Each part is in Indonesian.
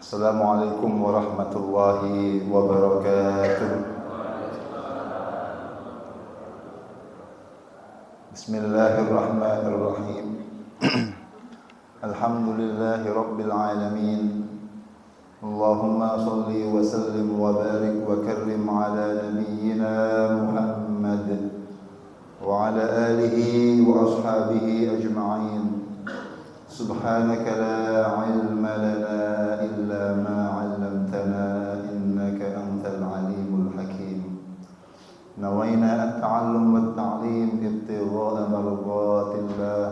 Assalamualaikum warahmatullahi wabarakatuh. Bismillahirrahmanirrahim. Alhamdulillahi rabbil alamin. Allahumma salli wa sallim wa barik wa karrim ala nabiyyina Muhammad wa ala alihi wa ashabihi ajma'in. Subhanaka la ilma lana illa ma 'allamtana innaka antal alimul hakim. Nawayna at-ta'allum wat-ta'lim ibtigha'a mardatillah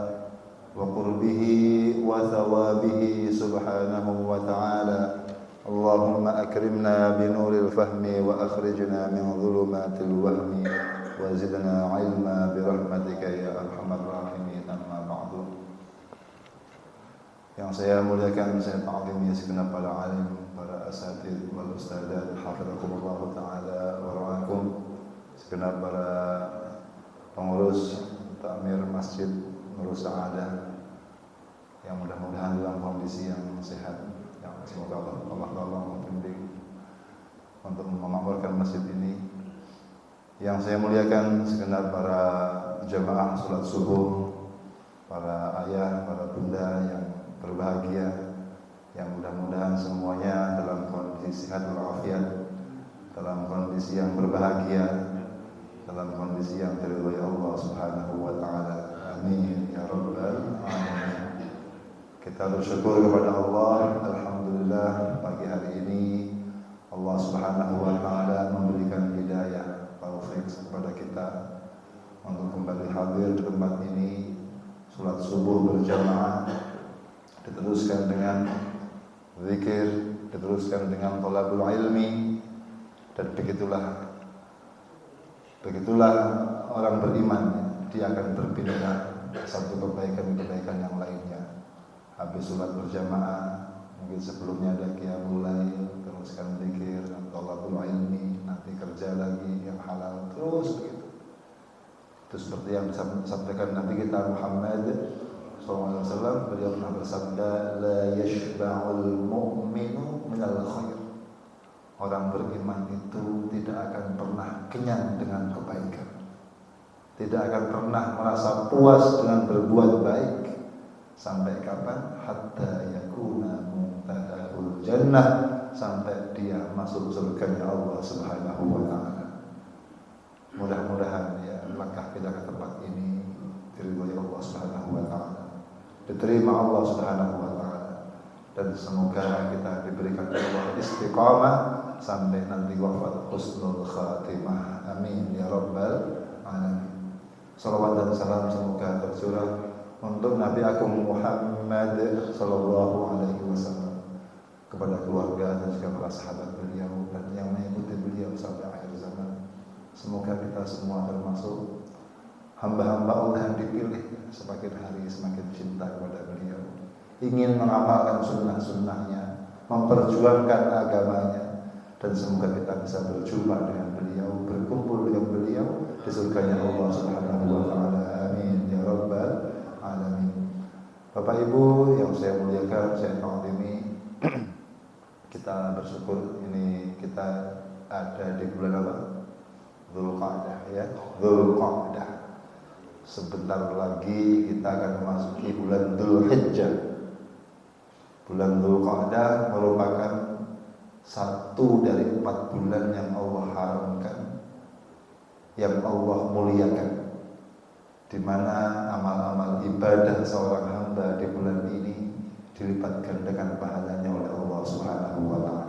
wa qurbihi wa thawabihi subhanahu wa ta'ala. Allahumma akrimna bi nuril fahmi wa akhrijna min dhulumatil wahmi wa zidna 'ilma bi rahmatika ya arhamar rahimin. Amma ba'du. Yang saya muliakan, saya ta'zimi segenap para alim, para asatidz wal ustadzat, hafizakumullah taala wa ra'akum, segenap para pengurus takmir Masjid Nurul Sa'adah yang mudah-mudahan dalam kondisi yang sehat, yang semoga Allah tolong membimbing untuk memakmurkan masjid ini. Yang saya muliakan segenap para jamaah salat subuh, para ayah, para bunda yang berbahagia, yang mudah-mudahan semuanya dalam kondisi sehat walafiat, dalam kondisi yang berbahagia, dalam kondisi yang diridhai Allah Subhanahu wa taala. Amin ya rabbal alamin. Kita bersyukur kepada Allah, alhamdulillah pagi hari ini Allah Subhanahu wa taala memberikan hidayah, taufik kepada kita untuk kembali hadir di tempat ini, salat subuh berjamaah, diteruskan dengan zikir, diteruskan dengan thalabul ilmi, dan begitulah orang beriman, dia akan berpindah satu kebaikan-kebaikan yang lainnya. Habis salat berjamaah, mungkin sebelumnya ada qiyamul lail, teruskan zikir, thalabul ilmi, nanti kerja lagi yang halal, terus begitu. Itu seperti yang disampaikan Nabi kita Muhammad SAW, beliau pernah bersabda, la yashba'ul mu'minu minal khair. Orang beriman itu tidak akan pernah kenyang dengan kebaikan, tidak akan pernah merasa puas dengan berbuat baik. Sampai kapan? Hatta yakuna muntahul jannah, sampai dia masuk surganya Allah Subhanahu wa ta'ala. Mudah-mudahan ya langkah kita ke tempat ini diridhai Allah Subhanahu wa ta'ala, diterima Allah Subhanahu wa ta'ala, dan semoga kita diberikan Allah istiqamah sampai nanti wafat husnul khatimah. Amin ya rabbal alamin. Salawat dan salam semoga tercurah untuk Nabi Agung Muhammad sallallahu alaihi wasallam, kepada keluarga dan juga para sahabat beliau dan yang mengikuti beliau sampai akhir zaman. Semoga kita semua termasuk hamba-hamba Allah yang dipilih, semakin hari semakin cinta kepada beliau, ingin mengamalkan sunnah-sunnahnya, memperjuangkan agamanya, dan semoga kita bisa berjumpa dengan beliau, berkumpul dengan beliau di surganya Allah Subhanahu wa ta'ala. Amin ya rabbal alamin. Bapak Ibu yang saya muliakan, saya ta'zimi, kita bersyukur ini kita ada di bulan apa? Dzulqa'dah ya, Dzulqa'dah. Sebentar lagi kita akan memasuki bulan Dzulhijjah. Bulan Dzulqa'dah merupakan satu dari 4 bulan yang Allah haramkan, yang Allah muliakan, di mana amal-amal ibadah seorang hamba di bulan ini dilipat gandakan pahalanya oleh Allah Subhanahu wa ta'ala.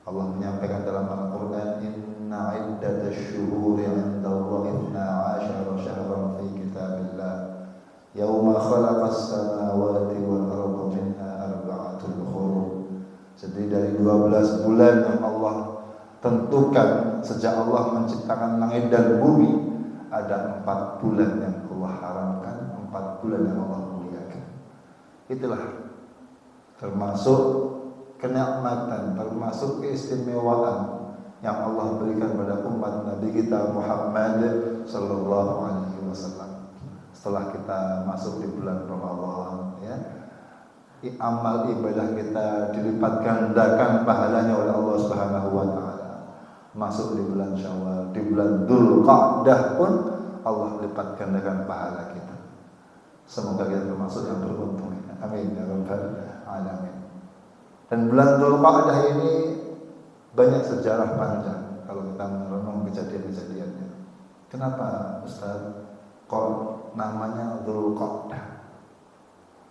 Allah menyampaikan dalam Al-Quran, inna iddatash syuhuri 'indallahi 12 syahran fi kitabillah yauma khalaqas samawati wal arda minha arba'atul hurum. Jadi dari 12 bulan yang Allah tentukan sejak Allah menciptakan langit dan bumi, ada 4 bulan yang Allah haramkan, 4 bulan yang Allah muliakan. Itulah termasuk kenikmatan, termasuk keistimewaan yang Allah berikan pada umat Nabi kita Muhammad sallallahu alaihi wasallam. Setelah kita masuk di bulan Ramadan ya, amal ibadah kita dilipat gandakan pahalanya oleh Allah Subhanahu wa taala. Masuk di bulan Syawal, di bulan Dzulqa'dah pun Allah lipat gandakan pahala kita. Semoga kita termasuk yang beruntung. Amin ya rabbal alamin. Dan bulan Dzulqa'dah ini banyak sejarah panjang kalau kita merenung kejadian-kejadiannya. Kenapa Ustaz kok namanya Dzulqa'dah?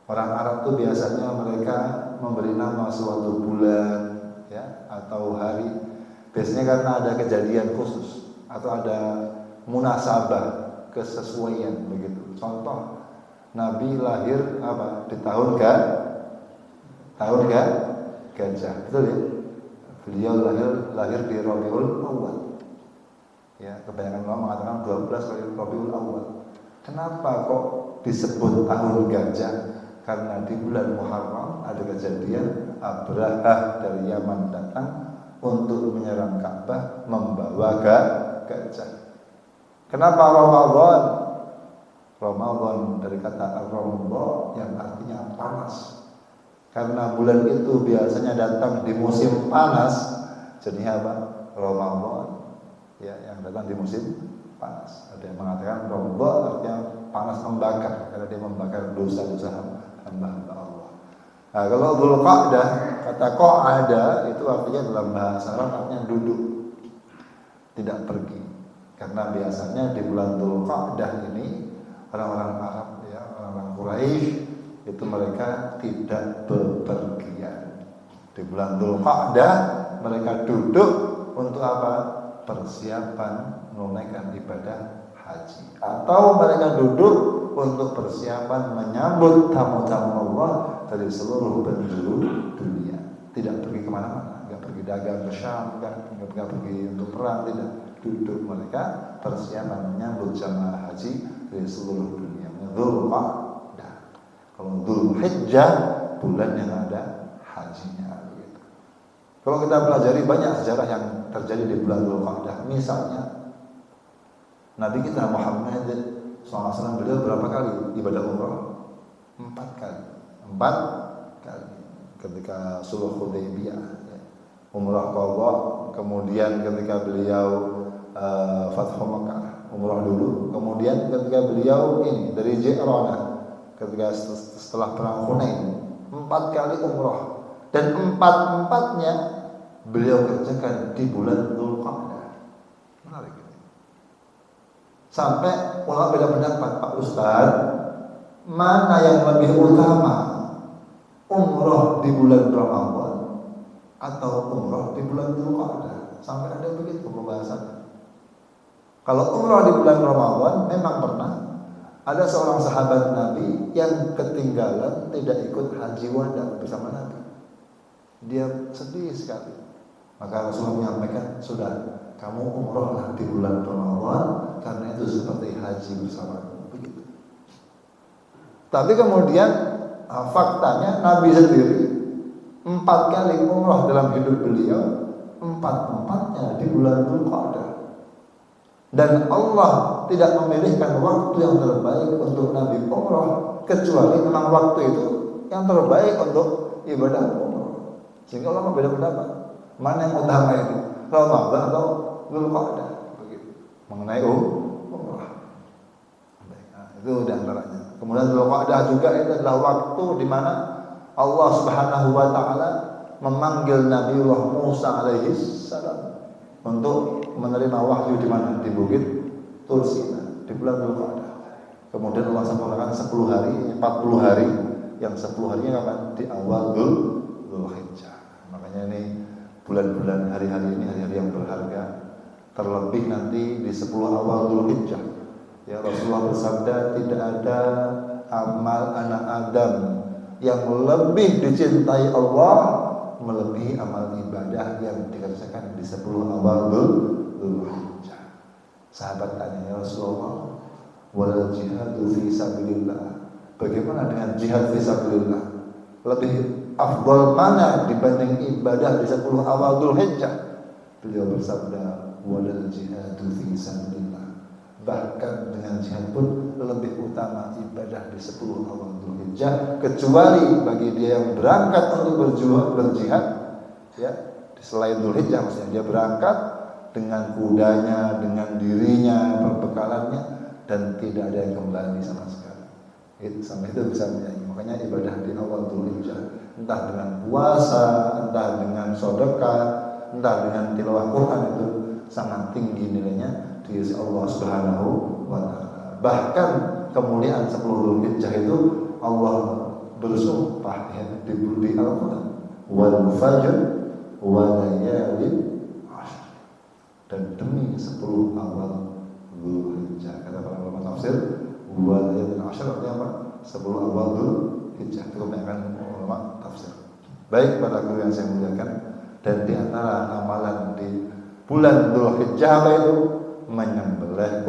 Orang Arab itu biasanya mereka memberi nama suatu bulan ya atau hari biasanya karena ada kejadian khusus atau ada munasabah, kesesuaian begitu. Contoh Nabi lahir apa di tahun gajah, betul ya? Beliau lahir di Rabiul Awal. Ya, kebanyakan orang mengatakan 12 kali Rabiul Awal. Kenapa kok disebut tahun gajah? Karena di bulan Muharram ada kejadian Abrahah dari Yaman datang untuk menyerang Ka'bah membawa gajah. Kenapa Ramadan? Ramadan dari kata Ramadan yang artinya panas. Karena bulan itu biasanya datang di musim panas, jadi apa? Ramadan ya yang datang di musim panas. Ada yang mengatakan Ramadan artinya panas membakar karena dia membakar dosa-dosa hamba-hamba Allah. Nah, kalau Dzulqa'dah, kata qa'ada itu artinya dalam bahasa Arab artinya duduk, tidak pergi. Karena biasanya di bulan Dzulqa'dah ini orang-orang Arab ya, orang-orang Quraisy itu mereka tidak bepergian. Di bulan Dzulqa'dah mereka duduk untuk apa? Persiapan menunaikan ibadah haji, atau mereka duduk untuk persiapan menyambut tamu-tamu Allah dari seluruh penjuru dunia. Tidak pergi kemana-mana, nggak pergi dagang ke Syam, nggak pergi untuk perang, tidak. Duduk mereka persiapan menyambut jamaah haji dari seluruh dunia. Dzulqa'dah. Kalau Dzulhijjah bulan yang ada hajinya. Begitu. Kalau kita pelajari banyak sejarah yang terjadi di bulan Dzulqa'dah. Misalnya Nabi kita Muhammad SAW beliau berapa kali ibadah umrah? 4 kali. 4 kali. Ketika Sulh Hudaybiyah, ya. Umrah qadha, kemudian ketika beliau Fathu Makkah, umrah dulu, kemudian ketika beliau ini dari Ji'ranah, ketika setelah perang Hunain, 4 kali umrah, dan 4-4-nya beliau kerjakan di bulan Dzulqa'dah. Menarik. Sampai ulama beda pendapat, Pak Ustaz, mana yang lebih utama, umrah di bulan Ramadan atau umrah di bulan Dzulqa'dah? Sampai ada begitu pembahasannya. Kalau umrah di bulan Ramadan memang pernah ada seorang sahabat Nabi yang ketinggalan tidak ikut haji wada bersama Nabi. Dia sedih sekali. Maka Rasulullah menyampaikan, sudah, kamu umrahlah di bulan Ramadan karena itu seperti haji bersama. Begitu. Tapi kemudian faktanya Nabi sendiri 4 kali umrah dalam hidup beliau, 4-4-nya di bulan Dzulqa'dah. Dan Allah tidak memilihkan waktu yang terbaik untuk Nabi umrah kecuali memang waktu itu yang terbaik untuk ibadah umrah. Sehingga Allah beda pendapat. Mana yang utama ini? Ramadan atau Dzulqa'dah? Begitu. Mengenai umrah. Nah, itu di antaranya. Kemudian Dzulqa'dah juga itu adalah waktu di mana Allah Subhanahu wa taala memanggil Nabiullah Musa alaihi salam untuk menerima wahyu di mana? Di bukit Tur Sina di bulan Dzulqa'dah. Kemudian Allah sampaikan 10 hari, 40 hari, yang 10 harinya kapan? Di awal Dzulhijjah. Makanya ini bulan-bulan hari-hari ini hari-hari yang berharga. Terlebih nanti di 10 awal Dzulhijjah. Ya, Rasulullah bersabda, tidak ada amal anak Adam yang lebih dicintai Allah melebihi amal ibadah yang dikerjakan di 10 awal Dzulhijjah. Sahabat tanya, ya Rasulullah, wal jihadu fi sabilillah. Bagaimana dengan jihad fi sabilillah? Lebih afdal mana dibanding ibadah di 10 awal Dzulhijjah? Beliau bersabda, wal jihadu fi sabilillah bahkan dengan jihad pun lebih utama ibadah di 10 awal Dzulhijjah, kecuali bagi dia yang berangkat untuk berjihad ya, selain Dzulhijjah maksudnya dia berangkat dengan kudanya, dengan dirinya, perbekalannya, dan tidak ada yang kembali sama sekali. Itu sampai itu bisa menyanyi. Makanya ibadah di awal Dzulhijjah, entah dengan puasa, entah dengan sedekah, entah dengan tilawah Quran, itu sangat tinggi nilainya di sisi Allah Subhanahu wa taala. Bahkan kemuliaan 10 Dzulhijjah itu Allah bersumpah ya, di Al-Qur'an, wal fajr wa layalin ashr, dan demi 10 awal Dzulhijjah. Kata para ulama tafsir, wa layalin ashr artinya apa? 10 awal Dzulhijjah. Itu kebanyakan ulama tafsir. Baik para guru yang saya muliakan, dan di antara amalan di bulan Dzulhijjah apa itu? Menyembelih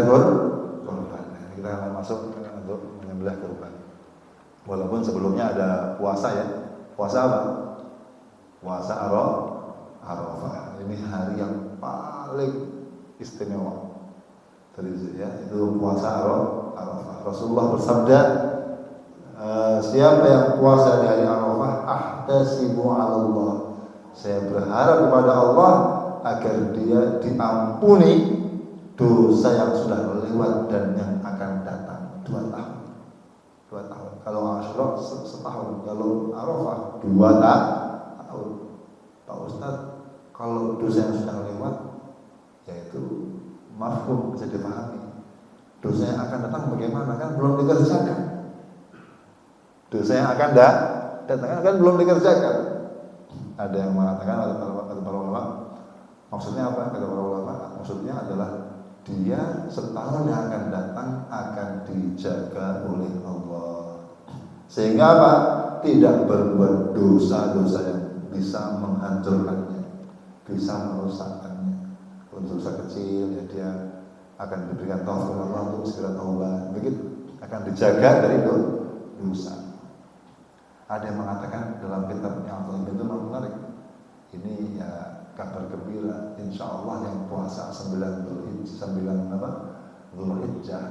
kurban. Kita akan masuk untuk menyembelih kurban. Walaupun sebelumnya ada puasa ya. Puasa apa? Puasa Arafah. Ini hari yang paling istimewa. Ya, itu puasa Arafah. Rasulullah bersabda, siapa yang puasa di hari Arafah, ahtasibu 'ala Allah. Saya berharap kepada Allah agar dia diampuni dosa yang sudah lewat dan yang akan datang. 2 tahun. Kalau Asyura setahun, kalau Arafah 2 tahun. Pak Ustaz, kalau dosa yang sudah lewat, yaitu mafhum, bisa dipahami. Dosa yang akan datang bagaimana? Kan belum dikerjakan. Dosa yang akan datang kan belum dikerjakan. Ada yang mengatakan, kata para ulama, maksudnya apa? Kata para ulama, maksudnya adalah dia setahun yang akan datang akan dijaga oleh Allah, sehingga apa? Tidak berbuat dosa-dosa yang bisa menghancurkannya, bisa merusakkannya. Kalau dosa kecil ya dia akan diberikan taufik Allah untuk segera taubat, begitu akan dijaga dari dosa. Ada yang mengatakan dalam kitab yang itu menarik. Ini ya kabar gembira, insya Allah yang puasa 9 Dzulhijjah,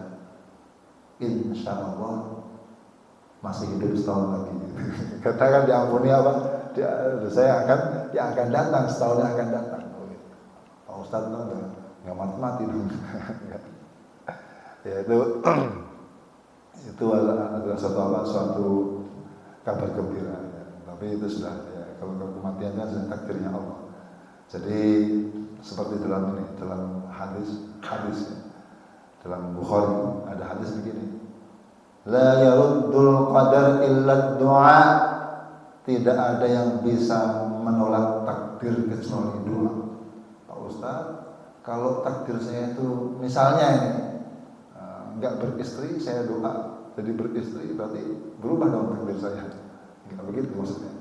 insya Allah masih hidup setahun lagi. Katakan diampuni apa? Saya yang akan datang, setahun yang akan datang. Pak Ustaz nggak mati dong. Ya itu adalah suatu kabar gembira. Ya. Tapi itu sudah ya, kalau kematian kan sudah takdirnya Allah. Jadi seperti dalam hadis ya. Dalam Bukhari ada hadis begini, la yaruddul qadar illa du'a. Tidak ada yang bisa menolak takdir kecuali doa. Pak Ustaz, kalau takdir saya itu misalnya ini enggak beristri, saya doa jadi beristri, berarti berubah dong takdir saya. Enggak begitu maksudnya.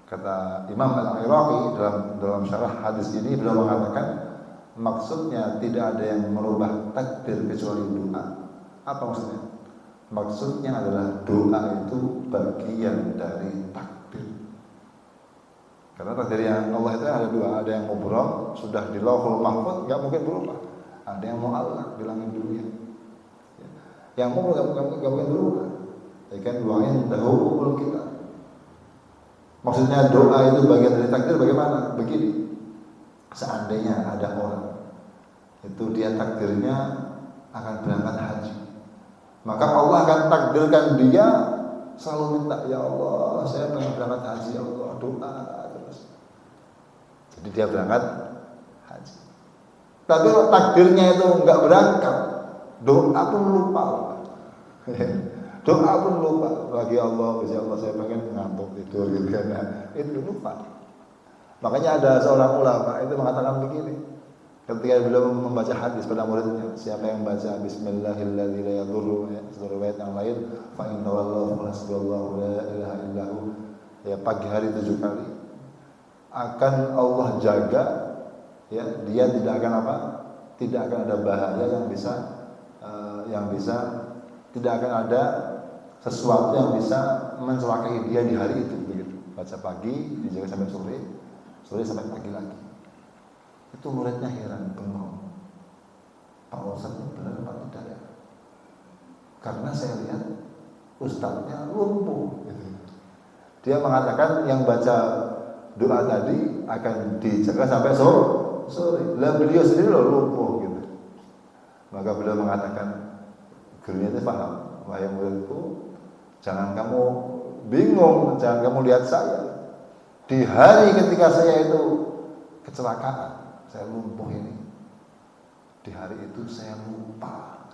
Kata Imam Al-Iraqi dalam syarah hadis ini, beliau mengatakan maksudnya tidak ada yang merubah takdir kecuali doa. Apa maksudnya? Maksudnya adalah doa itu bagian dari takdir. Karena takdir yang Allah itu ada 2, ada yang mubrah sudah di Lauhul Mahfuz, enggak mungkin berubah. Ada yang mu'allaq di langit dunia. Yang mubrah enggak mungkin berubah. Ya kan, wa indahu ummul kitab. Maksudnya doa itu bagian dari takdir bagaimana? Begini, seandainya ada orang itu dia takdirnya akan berangkat haji, maka Allah akan takdirkan dia selalu minta, ya Allah saya pengen berangkat haji, ya Allah doa terus. Jadi dia berangkat haji. Tapi kalau takdirnya itu enggak berangkat, doa pun lupa. Doa pun lupa, bagi Allah, ya Allah saya pengen ngantuk tidur gitu kan. Itu lupa. Makanya ada seorang ulama itu mengatakan begini, ketika beliau membaca hadis pada muridnya, siapa yang baca bismillahirrahmanirrahim la yadurru, seluruh riwayat yang lain, fa in tawallahu hasbunallahu la ilaha illahu, ya pagi hari 7 kali akan Allah jaga, ya dia tidak akan apa? Tidak akan ada bahaya yang bisa tidak akan ada sesuatu yang bisa mencelakai dia di hari itu, begitu. Baca pagi, dijaga sampai sore sampai pagi lagi. Itu muridnya heran, bengong. Pak Ustadz ini benar apa tidak ya? Karena saya lihat ustadznya lumpuh. Dia mengatakan yang baca doa tadi akan dijaga sampai sore. Lah beliau sendiri loh lumpuh gitu. Maka beliau mengatakan, gurunya itu paham, wahai muridku, jangan kamu bingung, jangan kamu lihat saya. Di hari ketika saya itu kecelakaan, saya lumpuh ini. Di hari itu saya lupa.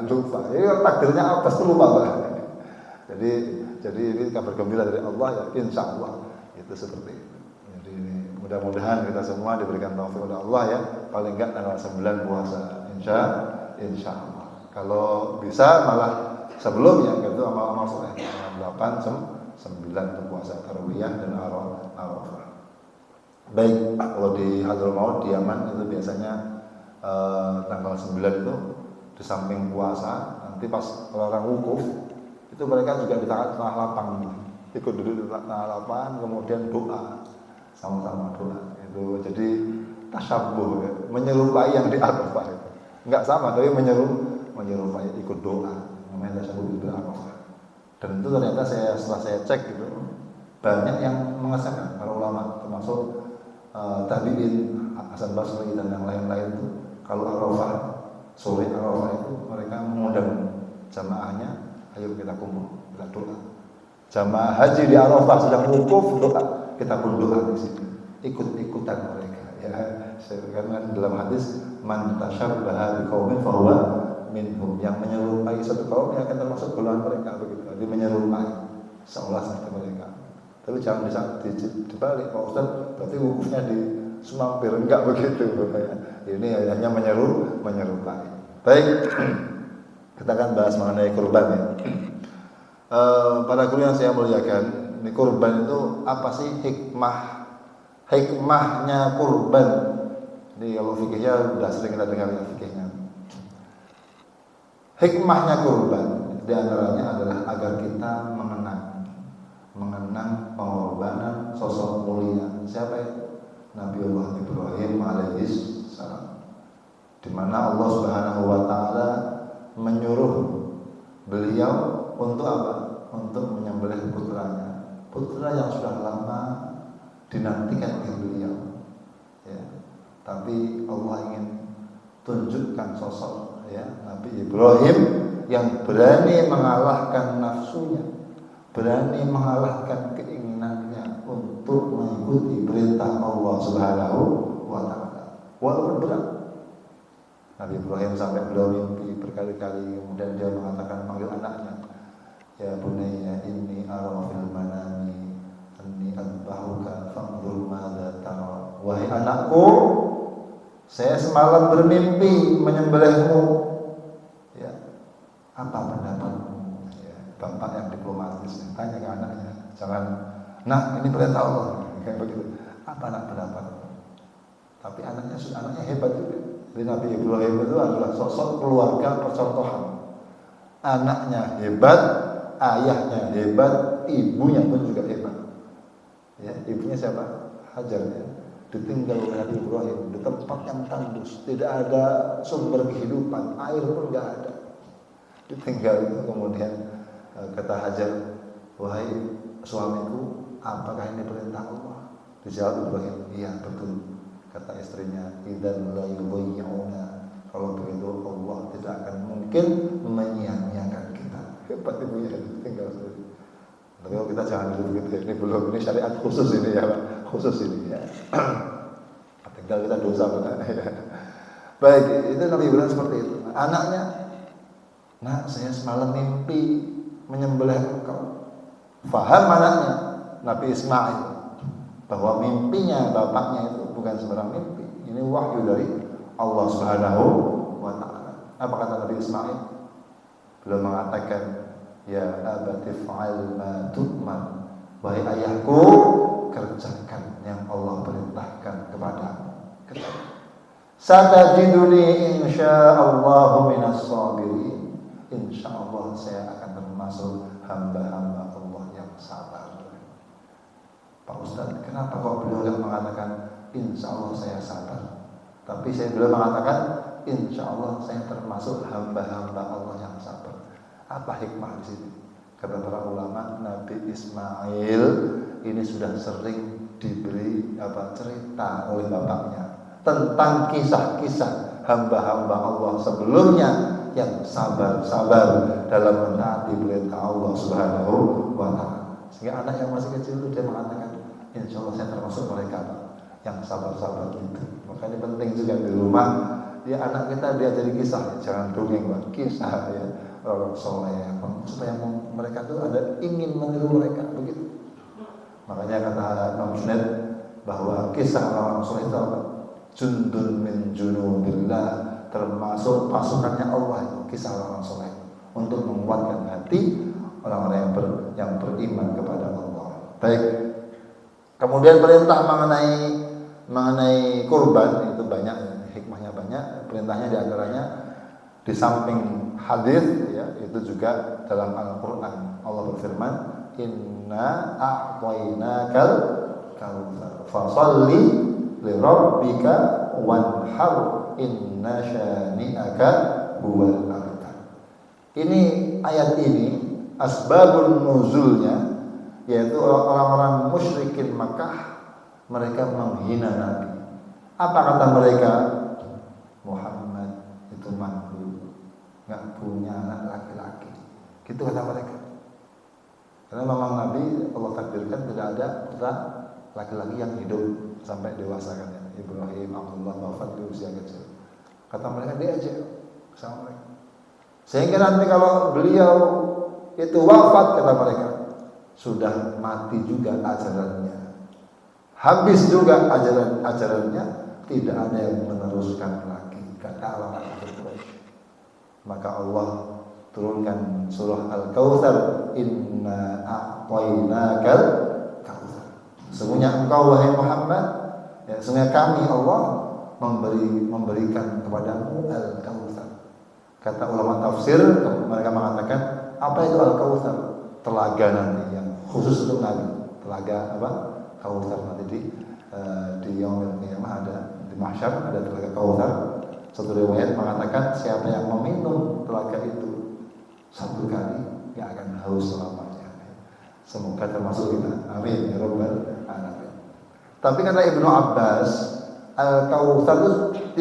Lupa. Ini takdirnya apa? Pasti lupa. Jadi ini kabar gembira dari Allah ya, insya Allah itu seperti itu. Jadi mudah-mudahan kita semua diberikan taufik oleh Allah ya, paling enggak tanggal 9 puasa, insya Allah. Kalau bisa malah sebelumnya itu amal-amal soleh, 8, 9 itu puasa tarawiyah dan Arafah. Baik, kalau di Hadramaut di Yaman itu biasanya tanggal 9 itu di samping puasa, nanti pas orang wukuf itu mereka juga di tengah lapang, ikut duduk di tengah lapang, kemudian doa, sama-sama doa. Itu jadi tasyabuh, ya, menyerupai yang di Arafah itu. Enggak sama, tapi menyerupai ikut doa, namanya tasyabuh di Arafah. Dan itu ternyata setelah saya cek gitu, banyak yang mengesahkan para ulama, termasuk tabi'in, Hasan Basri dan yang lain-lain itu. Kalau Arafah, sore Arafah itu mereka mengundang jamaahnya, ayo kita kumpul, kita doa. Jamaah haji di Arafah sedang wukuf, doa, kita pun doa di sini, ikut-ikutan mereka. Ya, karena dalam hadis, man tasyabbaha biqaumin fahuwa minhum, yang menyerupai satu kaum yang akan termasuk golongan mereka begitu. Jadi menyerupai seolah seperti mereka. Tapi jangan dibalik, Pak Ustaz, berarti wukufnya di semampir, enggak begitu. Ini hanya menyerupai. Baik, kita akan bahas mengenai kurban ya. Para guru yang saya muliakan, ini kurban itu apa sih hikmahnya kurban? Ini kalau fikihnya sudah sering kita dengar ya fikihnya. Hikmahnya kurban di antaranya adalah agar kita mengenang pengorbanan sosok mulia. Siapa itu? Nabiullah Ibrahim alaihi salam, di mana Allah Subhanahu wa taala menyuruh beliau untuk apa? Untuk menyembelih putranya. Putra yang sudah lama dinantikan oleh beliau. Ya. Tapi Allah ingin tunjukkan sosok ya Nabi Ibrahim yang berani mengalahkan nafsunya, berani mengalahkan keinginannya untuk mengikuti perintah Allah Subhanahu wa taala. Walaupun berat. Nabi Ibrahim sampai beliau mimpi berkali-kali, kemudian dia mengatakan, panggil anaknya, ya bunayya inni ara fil manami anni adbahuka fanzur madza tara. Wahai anakku, saya semalam bermimpi menyembelihmu. Ya, apa pendapatmu? Ya, bapak yang diplomatis tanya ke anaknya, jangan, nah ini perintah Allah, kayak begitu. Apa anak pendapat? Tapi anaknya hebat juga. Jadi Nabi Ibrahim itu adalah sosok keluarga percontohan. Anaknya hebat, ayahnya hebat, ibunya pun juga hebat. Ya, ibunya siapa? Hajar ya. Ditinggal oleh Nabi Ibrahim di tempat yang tandus, tidak ada sumber kehidupan, air pun nggak ada. Ditinggal itu, kemudian kata Hajar, wahai suamiku, apakah ini perintah Allah? Dijawab Ibrahim, iya betul. Kata istrinya, idzan la yudhi'una, kalau begitu Allah tidak akan mungkin menyia-nyiakan kita. Hebat ibunya, tinggal sendiri. Tapi kalau kita jangan dulu begitu, ini belum, ini syariat khusus ini ya Pak, khusus ini ya. Tinggal kita dosa benar ya. Baik, itu Nabi Ibrahim seperti itu. Anaknya, nah saya semalam mimpi menyembelih engkau. Faham anaknya, Nabi Ismail, bahwa mimpinya bapaknya itu bukan sembarang mimpi. Ini wahyu dari Allah Subhanahu wa taala. Apa kata Nabi Ismail? Beliau mengatakan, ya abati fa'al ma tu'mar. Wahai ayahku, kerjakan yang Allah perintahkan kepadamu. Satajiduni insyaallah minas sabirin. Insyaallah saya akan termasuk hamba-hamba Allah yang sabar. Pak Ustaz, kenapa kok beliau mengatakan insya Allah saya sabar? Tapi saya beliau mengatakan insya Allah saya termasuk hamba-hamba Allah yang sabar. Apa hikmah di sini? Kata para ulama, Nabi Ismail ini sudah sering diberi cerita oleh bapaknya tentang kisah-kisah hamba-hamba Allah sebelumnya yang sabar-sabar dalam menaati perintah Allah Subhanahu wa Ta'ala. Sehingga anak yang masih kecil itu dia mengatakan, insya Allah saya termasuk mereka yang sabar-sabar itu. Makanya penting juga di rumah, ya anak kita diajari kisah, jangan dongeng, kisah ya orang soleh, supaya mereka tuh ada ingin meniru mereka begitu. Makanya kata Imam Junaid bahwa kisah orang soleh itu apa? Jundun min junudillah, termasuk pasukannya Allah itu kisah orang soleh untuk menguatkan hati orang-orang yang beriman kepada Allah. Baik. Kemudian perintah mengenai kurban itu banyak, hikmahnya banyak. Perintahnya diantaranya di samping hadis ya, itu juga dalam Al-Qur'an. Allah berfirman, "Inna a'tainakal kautsar fasholli li rabbika wanhar inna syani'aka huwal abtar." Ini ayat ini asbabun nuzulnya yaitu orang-orang musyrikin Makkah, mereka menghina Nabi. Apa kata mereka? Muhammad itu mandul, nggak punya anak laki-laki. Gitu kata mereka. Karena memang Nabi Allah takdirkan tidak ada putra laki-laki yang hidup sampai dewasa kan ya. Ibrahim, Abdullah wafat di usia kecil. Kata mereka dia aja sama mereka. Sehingga nanti kalau beliau itu wafat, kata mereka, sudah mati juga ajarannya, habis juga ajarannya, tidak ada yang meneruskan lagi, kata orang-orang Quraisy. Maka Allah turunkan surah Al-Kautsar, inna a'tainakal kautsar. Sesungguhnya engkau wahai Muhammad, ya sesungguhnya kami Allah memberikan kepadamu Al-Kautsar. Kata ulama tafsir, mereka mengatakan, apa itu Al-Kautsar? Telaga nanti yang khusus untuk Nabi. Telaga apa? Kautsar nanti di yaumil qiyamah ada, di mahsyar ada telaga Kautsar. Satu riwayat mengatakan siapa yang meminum telaga itu satu kali tidak akan haus selamanya. Semoga termasuk kita. Amin ya rabbal alamin. Tapi kata Ibnu Abbas, Al-Kautsar itu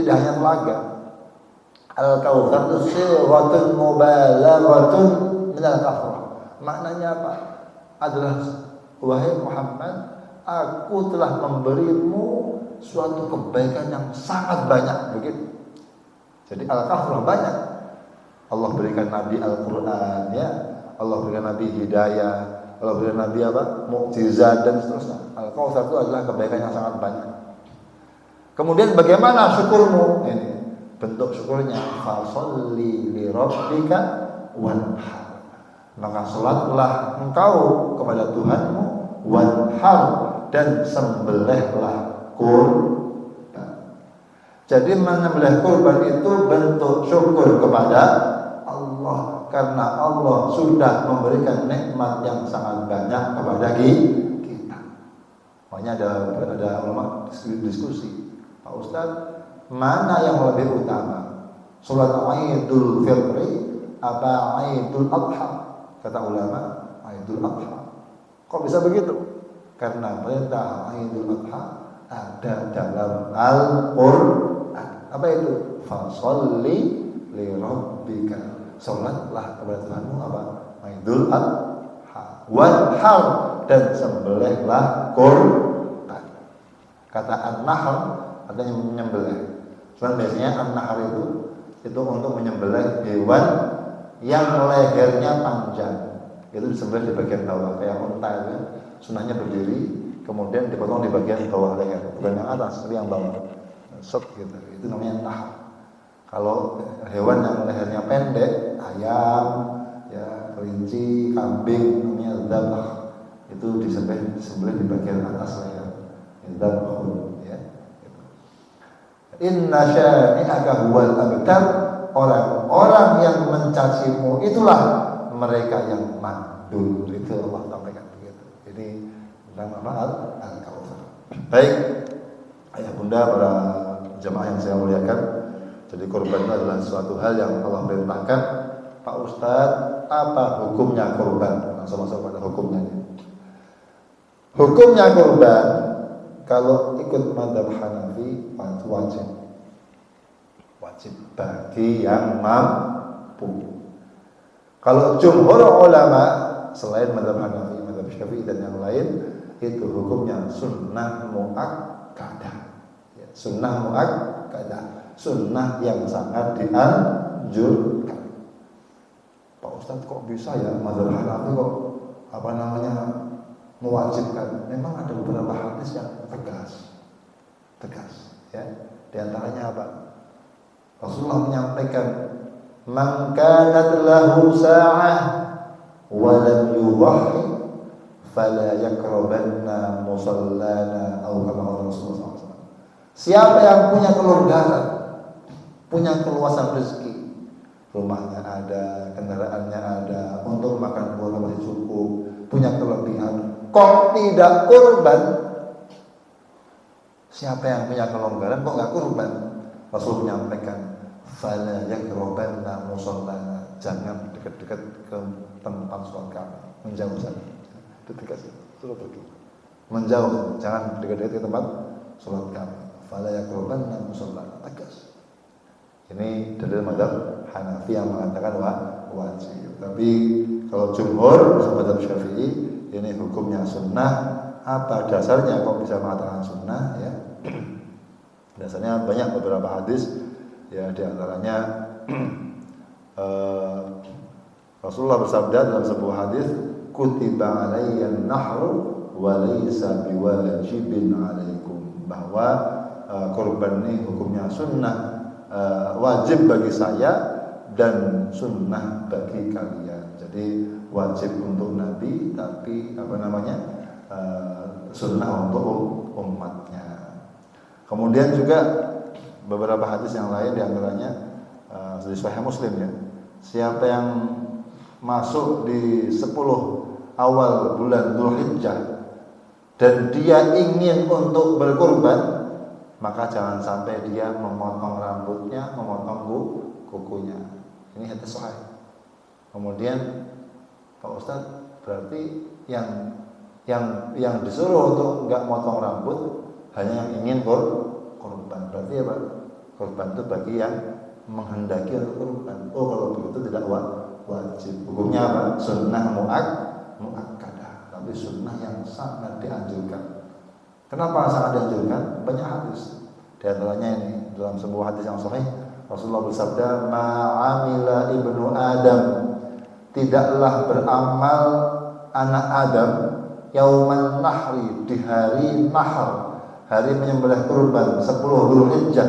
tidak hanya telaga. Al-Kautsar itu siratun mubalaghatun min al-kafrah. Maknanya apa? Adalah wahai Muhammad, aku telah memberimu suatu kebaikan yang sangat banyak, begitu. Jadi al-kafrah banyak. Allah berikan Nabi Al-Qur'an ya, Allah berikan Nabi hidayah, Allah berikan Nabi apa? Mukjizat dan seterusnya. Al-Kautsar itu adalah kebaikan yang sangat banyak. Kemudian bagaimana syukurmu? Ini bentuk syukurnya, fasholli li rabbika wanhar. Maka salatlah engkau kepada Tuhanmu, wanhar, dan sembelihlah kurban. Jadi menyembelih kurban itu bentuk syukur kepada Allah, karena Allah sudah memberikan nikmat yang sangat banyak kepada kita. Makanya ada ulama diskusi, Pak Ustadz, mana yang lebih utama? Salat Idul Fitri apa Idul Adha? Kata ulama, Idul Adha. Kok bisa begitu? Karena perintah Idul Adha ada dalam Al-Qur'an. Apa itu? Fasholli li rabbika. Salatlah kepada Tuhanmu apa? Idul Adha. Wanhar, dan sembelihlah kurban. Kata an-nahr artinya menyembelih. Cuman biasanya an-nahr itu untuk menyembelih hewan yang lehernya panjang. Itu disembelih di bagian bawah, kayak unta itu. Sunahnya berdiri, kemudian dipotong di bagian bawah leher, bukan yang atas, tapi yang bawah. Set gitu. Itu namanya nahr. Kalau hewan yang lehernya pendek, ayam, ya, kelinci, kambing, namanya dzabh. Itu disembelih di bagian atas leher. Dzabhun, ya. Inna syani'aka huwal abtar. Orang-orang yang mencacimu itulah mereka yang mandul. Itu Allah sampaikan begitu. Jadi tentang Al-Kautsar. Baik, ayah bunda, para jemaah yang saya muliakan, Jadi kurban itu adalah suatu hal yang Allah perintahkan. Pak Ustadz, apa hukumnya kurban? Langsung masuk pada hukumnya. Hukumnya kurban kalau ikut mazhab Hanafi wajib bagi yang mampu. Kalau jumhur ulama selain mazhab Hanafi, mazhab Syafi'i dan yang lain itu hukumnya sunnah muakkadah. Ya, sunnah muakkadah, sunnah yang sangat dianjurkan. Pak Ustadz kok bisa ya mazhab Hanafi kok mewajibkan? Memang ada beberapa hadis yang tegas ya. Di antaranya apa? Rasulullah menyampaikan, "Man kanat lahu sa'ah wa lam yudhhi fala yakrabanna musallana," atau kama Rasulullah SAW. Siapa yang punya kelonggaran, punya keluasan rezeki, rumahnya ada, kendaraannya ada, untuk makan keluarga masih cukup, punya kelebihan, kok tidak kurban? Siapa yang punya kelonggaran kok nggak kurban? Rasul menyampaikan, fala yakrabanna musallana, jangan dekat-dekat ke tempat sholat kami, menjauh saja. Dekat suruh pergi, menjauh, jangan dekat-dekat ke tempat sholat kami. Fala yakrabanna musallana, tegas. Ini dalil mazhab Hanafi yang mengatakan wajib. Tapi kalau jumhur mazhab Syafi'i ini hukumnya sunnah. Apa dasarnya kok bisa mengatakan sunnah ya? Dasarnya banyak, beberapa hadis ya, di antaranya Rasulullah bersabda dalam sebuah hadis, kutiba alayyan nahru wa laysa biwajibin alaikum, bahwa kurban ini hukumnya sunnah, wajib bagi saya dan sunnah bagi kalian. Jadi wajib untuk Nabi, tapi sunnah untuk umatnya. Kemudian juga beberapa hadis yang lain, di antaranya di Sahih Muslim ya, siapa yang masuk di 10 awal bulan Dzulhijjah dan dia ingin untuk berkurban, maka jangan sampai dia memotong rambutnya, memotong kukunya. Ini hadis sahih. Kemudian Pak Ustadz, berarti yang disuruh untuk enggak motong rambut hanya yang ingin kurban. Berarti apa? Kurban itu bagi yang menghendaki untuk kurban. Oh, kalau begitu tidak wajib. Hukumnya apa? Sunnah muakkadah, tapi sunnah yang sangat dianjurkan. Kenapa sangat dianjurkan? Banyak hadis. Di antaranya ini dalam sebuah hadis yang sahih, Rasulullah bersabda, "Ma'amila ibnu Adam," tidaklah beramal anak Adam, yauman nahri, di hari nahr, hari menyembelih kurban 10 Dzulhijjah,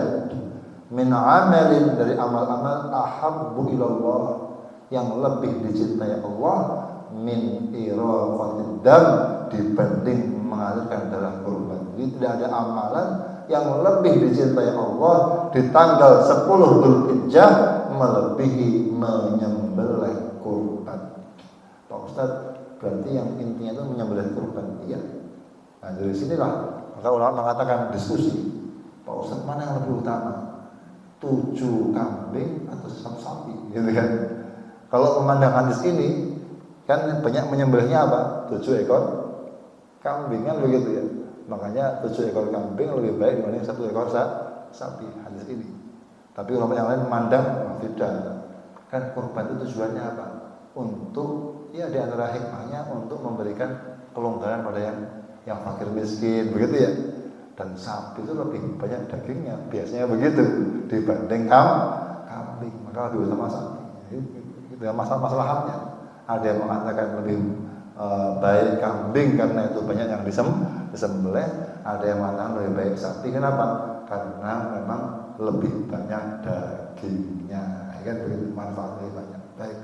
min amalin, dari amal-amal, ahabbu ilallah, yang lebih dicintai Allah, min iraqatid dam, dibanding mengalirkan darah kurban. Jadi tidak ada amalan yang lebih dicintai Allah di tanggal 10 Dzulhijjah melebihi menyembelih kurban. Pak Ustadz, berarti yang intinya itu menyembelih kurban. Iya. Nah, dari sinilah maka ulama mengatakan diskusi, Pak Ustadz, mana yang lebih utama? 7 kambing atau 1 sapi, gitu kan? Kalau memandang hadis ini, kan banyak menyembelihnya apa? 7 ekor kambing, kan begitu ya. Makanya 7 ekor kambing lebih baik dibanding 1 ekor sapi, hadis ini. Tapi ulama yang lain memandang tidak. Kan kurban itu tujuannya apa? Untuk, ya di antara hikmahnya untuk memberikan kelonggaran pada yang fakir miskin, begitu ya. Dan sapi itu lebih banyak dagingnya, biasanya begitu, dibanding kambing. Maka lebih utama sapi. Dengan masalah-masalahnya, ada yang mengatakan lebih baik kambing karena itu banyak yang disembelih, ada yang mengatakan lebih baik sapi. Kenapa? Karena memang lebih banyak dagingnya, kan begitu, manfaatnya banyak. Baik.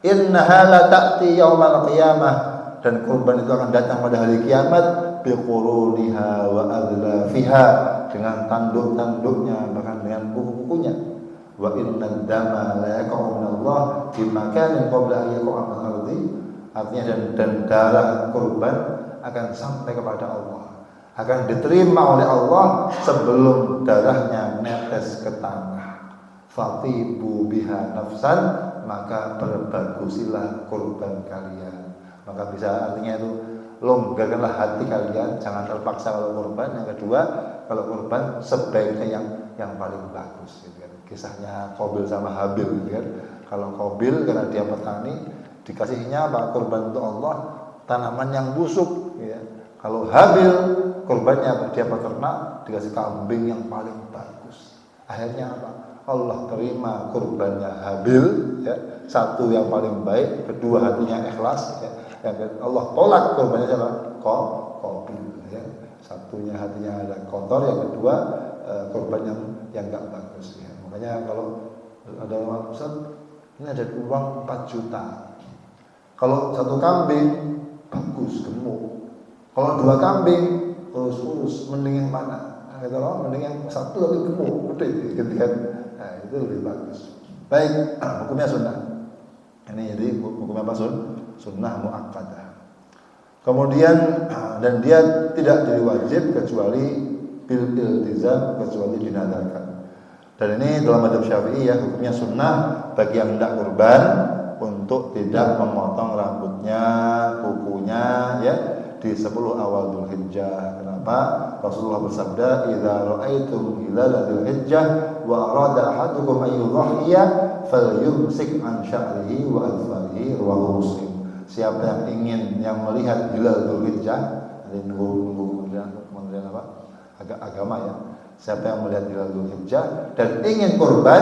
Innaha la ta'ti yaumal qiyamah, dan kurban itu akan datang pada hari kiamat, biquruniha wa adlafiha, dengan tanduk-tanduknya, bahkan dengan kuku-kukunya. Wa inna dama la yaqa'u min Allah fi makanin qabla an yaqa'a min al-ardi, artinya dan darah kurban akan sampai kepada Allah akan diterima oleh Allah sebelum darahnya netes ke tanah. Fatibu biha nafsan, maka perbagusilah kurban kalian. Maka bisa artinya itu longgarkanlah hati kalian, jangan terpaksa kalau kurban. Yang kedua, kalau kurban sebaiknya yang paling bagus gitu kan. Kisahnya Qabil sama Habil gitu kan. Kalau Qabil karena dia petani, dikasihnya apa? Kurban untuk Allah, tanaman yang busuk ya. Kalau Habil kurbannya apa? Dia peternak, dikasih kambing yang paling bagus. Akhirnya apa? Allah terima kurbannya Habil ya. Satu yang paling baik, kedua hatinya ikhlas ya. Yang Allah tolak kurbannya siapa? Qabil ya. Satunya hatinya ada kotor, yang kedua kurban yang enggak bagus ya. Makanya kalau ada orang Ustaz, ini ada uang 4 juta. Kalau satu kambing bagus, gemuk. Kalau 2 kambing urus, mending yang mana? Kata orang mending yang satu tapi gemuk, gede gitu kan. Nah, itu lebih bagus. Baik, hukumnya sunnah. Ini jadi hukumnya apa? Sunnah muakkadah. Kemudian dan dia tidak jadi wajib kecuali bil iltizam, kecuali dinadarkan. Dan ini dalam mazhab Syafi'i ya, hukumnya sunnah bagi yang hendak kurban untuk tidak memotong rambutnya, kukunya ya di 10 awal Dzulhijjah. Kenapa? Rasulullah bersabda, "Idza ra'aitum hilala Dzulhijjah wa arada ahadukum an yudhhiya falyumsik an sya'rihi wa adfarihi," rawahu Muslim. Siapa yang ingin melihat hilal Dzulhijjah, ini nunggu kementerian apa? Agama ya. Siapa yang melihat hilal Dzulhijjah dan ingin kurban,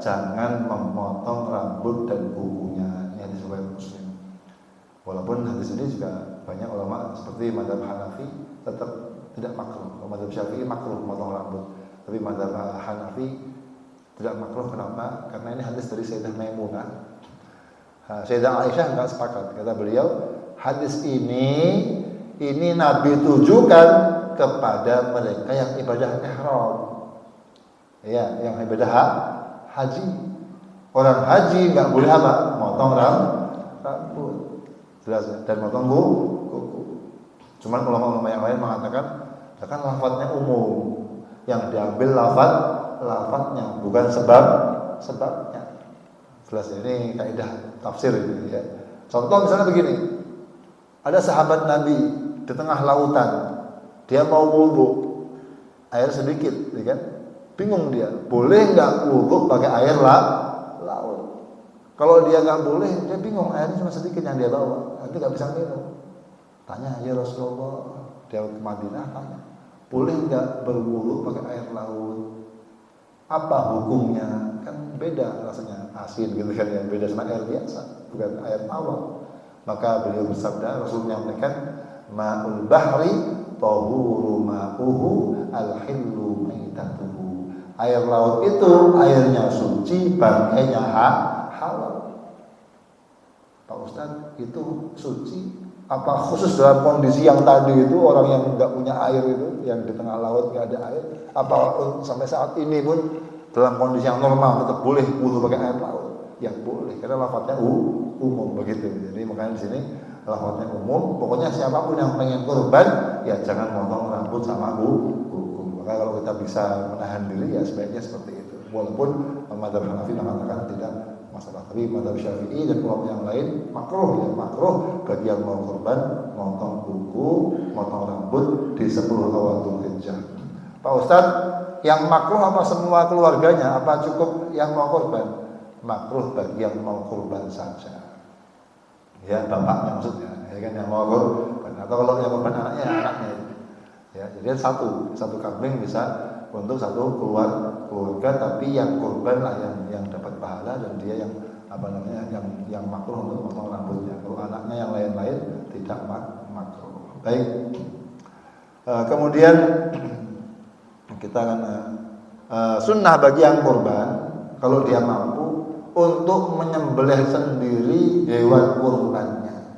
jangan memotong rambut dan kukunya. Ini hadis riwayat Muslim. Walaupun hadis ini juga banyak ulama seperti mazhab Hanafi tetap tidak makruh. Mazhab Syafi'i makruh memotong rambut, tapi mazhab Hanafi tidak makruh. Kenapa? Karena ini hadis dari Sayyidah Maimunah. Sayyidah Aisyah enggak sepakat. Kata beliau, hadis ini Nabi tujukan kepada mereka yang ibadah ihram. Ya, yang ibadah haji. Orang haji enggak boleh apa? Motong rambut. Jelas ya? Dan motong kuku. Cuman ulama-ulama yang lain mengatakan, kan lafadznya umum. Yang diambil lafadznya, bukan sebabnya. Jelas ya? Ini kaidah tafsir ini ya. Contoh misalnya begini. Ada sahabat Nabi di tengah lautan. Dia mau wudu, air sedikit, ya kan? Bingung dia, boleh nggak wudu pakai air laut? Kalau dia nggak boleh, dia bingung, airnya cuma sedikit yang dia bawa, nanti nggak bisa minum. Tanya, ya Rasulullah, dia ke Madinah tanya, boleh nggak berwudu pakai air laut? Apa hukumnya? Kan beda rasanya, asin gitu kan ya, beda sama air biasa, bukan air tawar. Maka beliau bersabda, Rasul menyampaikan, ma'ul bahri tahuru ma'uhu al-hillu maitatuhu. Air laut itu airnya suci, bangkainya halal. Pak Ustaz, itu suci apa khusus dalam kondisi yang tadi itu, orang yang enggak punya air itu, yang di tengah laut enggak ada air, apa sampai saat ini pun dalam kondisi yang normal tetap boleh wudu pakai air laut? Ya boleh, karena lafadznya umum begitu. Jadi makanya di sini lafadznya umum. Pokoknya siapapun yang pengen kurban, ya jangan motong rambut sama kuku. Maka kalau kita bisa menahan diri, ya sebaiknya seperti itu. Walaupun mazhab Hanafi mengatakan tidak masalah, tapi mazhab Syafi'i dan ulama yang lain makruh bagi yang mau kurban motong kuku, motong rambut di 10 awal Dzulhijjah. Pak Ustaz, yang makruh apa semua keluarganya? Apa cukup yang mau kurban? Makruh bagi yang mau kurban saja. Ya, bapaknya maksudnya, ya kan, yang mau kurban. Atau kalau yang kurban anaknya. Ya, jadi satu kambing bisa untuk satu keluarga, tapi yang kurban lah yang dapat pahala, dan dia yang yang makruh untuk potong rambutnya. Kalau anaknya yang lain-lain tidak makruh. Baik. Kemudian kita akan sunnah bagi yang kurban kalau dia mampu untuk menyembelih sendiri hewan kurbannya.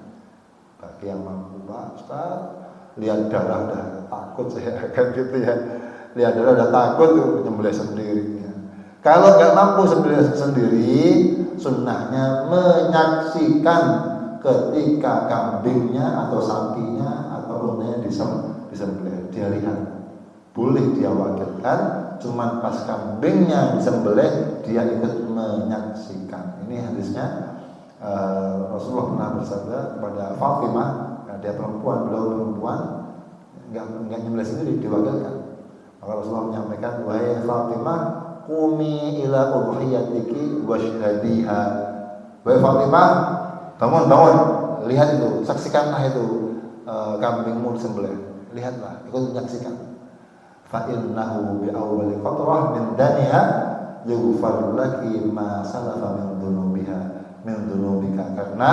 Bagi yang mampu, Pak Ustaz, lihat darah udah takut saya kan gitu ya. Lihat darah udah takut menyembelih sendiri. Ya. Kalau nggak mampu sendiri, sunnahnya menyaksikan ketika kambingnya atau sapinya atau atau untanya disembelih. Dia lihat, boleh dia wakilkan, cuman pas kambingnya disembelih dia ikut menyaksikan. Ini hadisnya Rasulullah pernah bersabda kepada Fatimah, dia perempuan, beliau perempuan, nggak nyembelih sendiri, diwakilkan. Maka Rasulullah menyampaikan, wahai Fatimah, qumi ila udhiyatiki washdadiha. Wahai Fatimah, bangun, lihat itu, saksikanlah itu kambingmu disembelih. Lihatlah, ikut menyaksikan. Fa innahu bi awwali qatrah min daniha yughfar laki ma salafa min dhunubika. Karena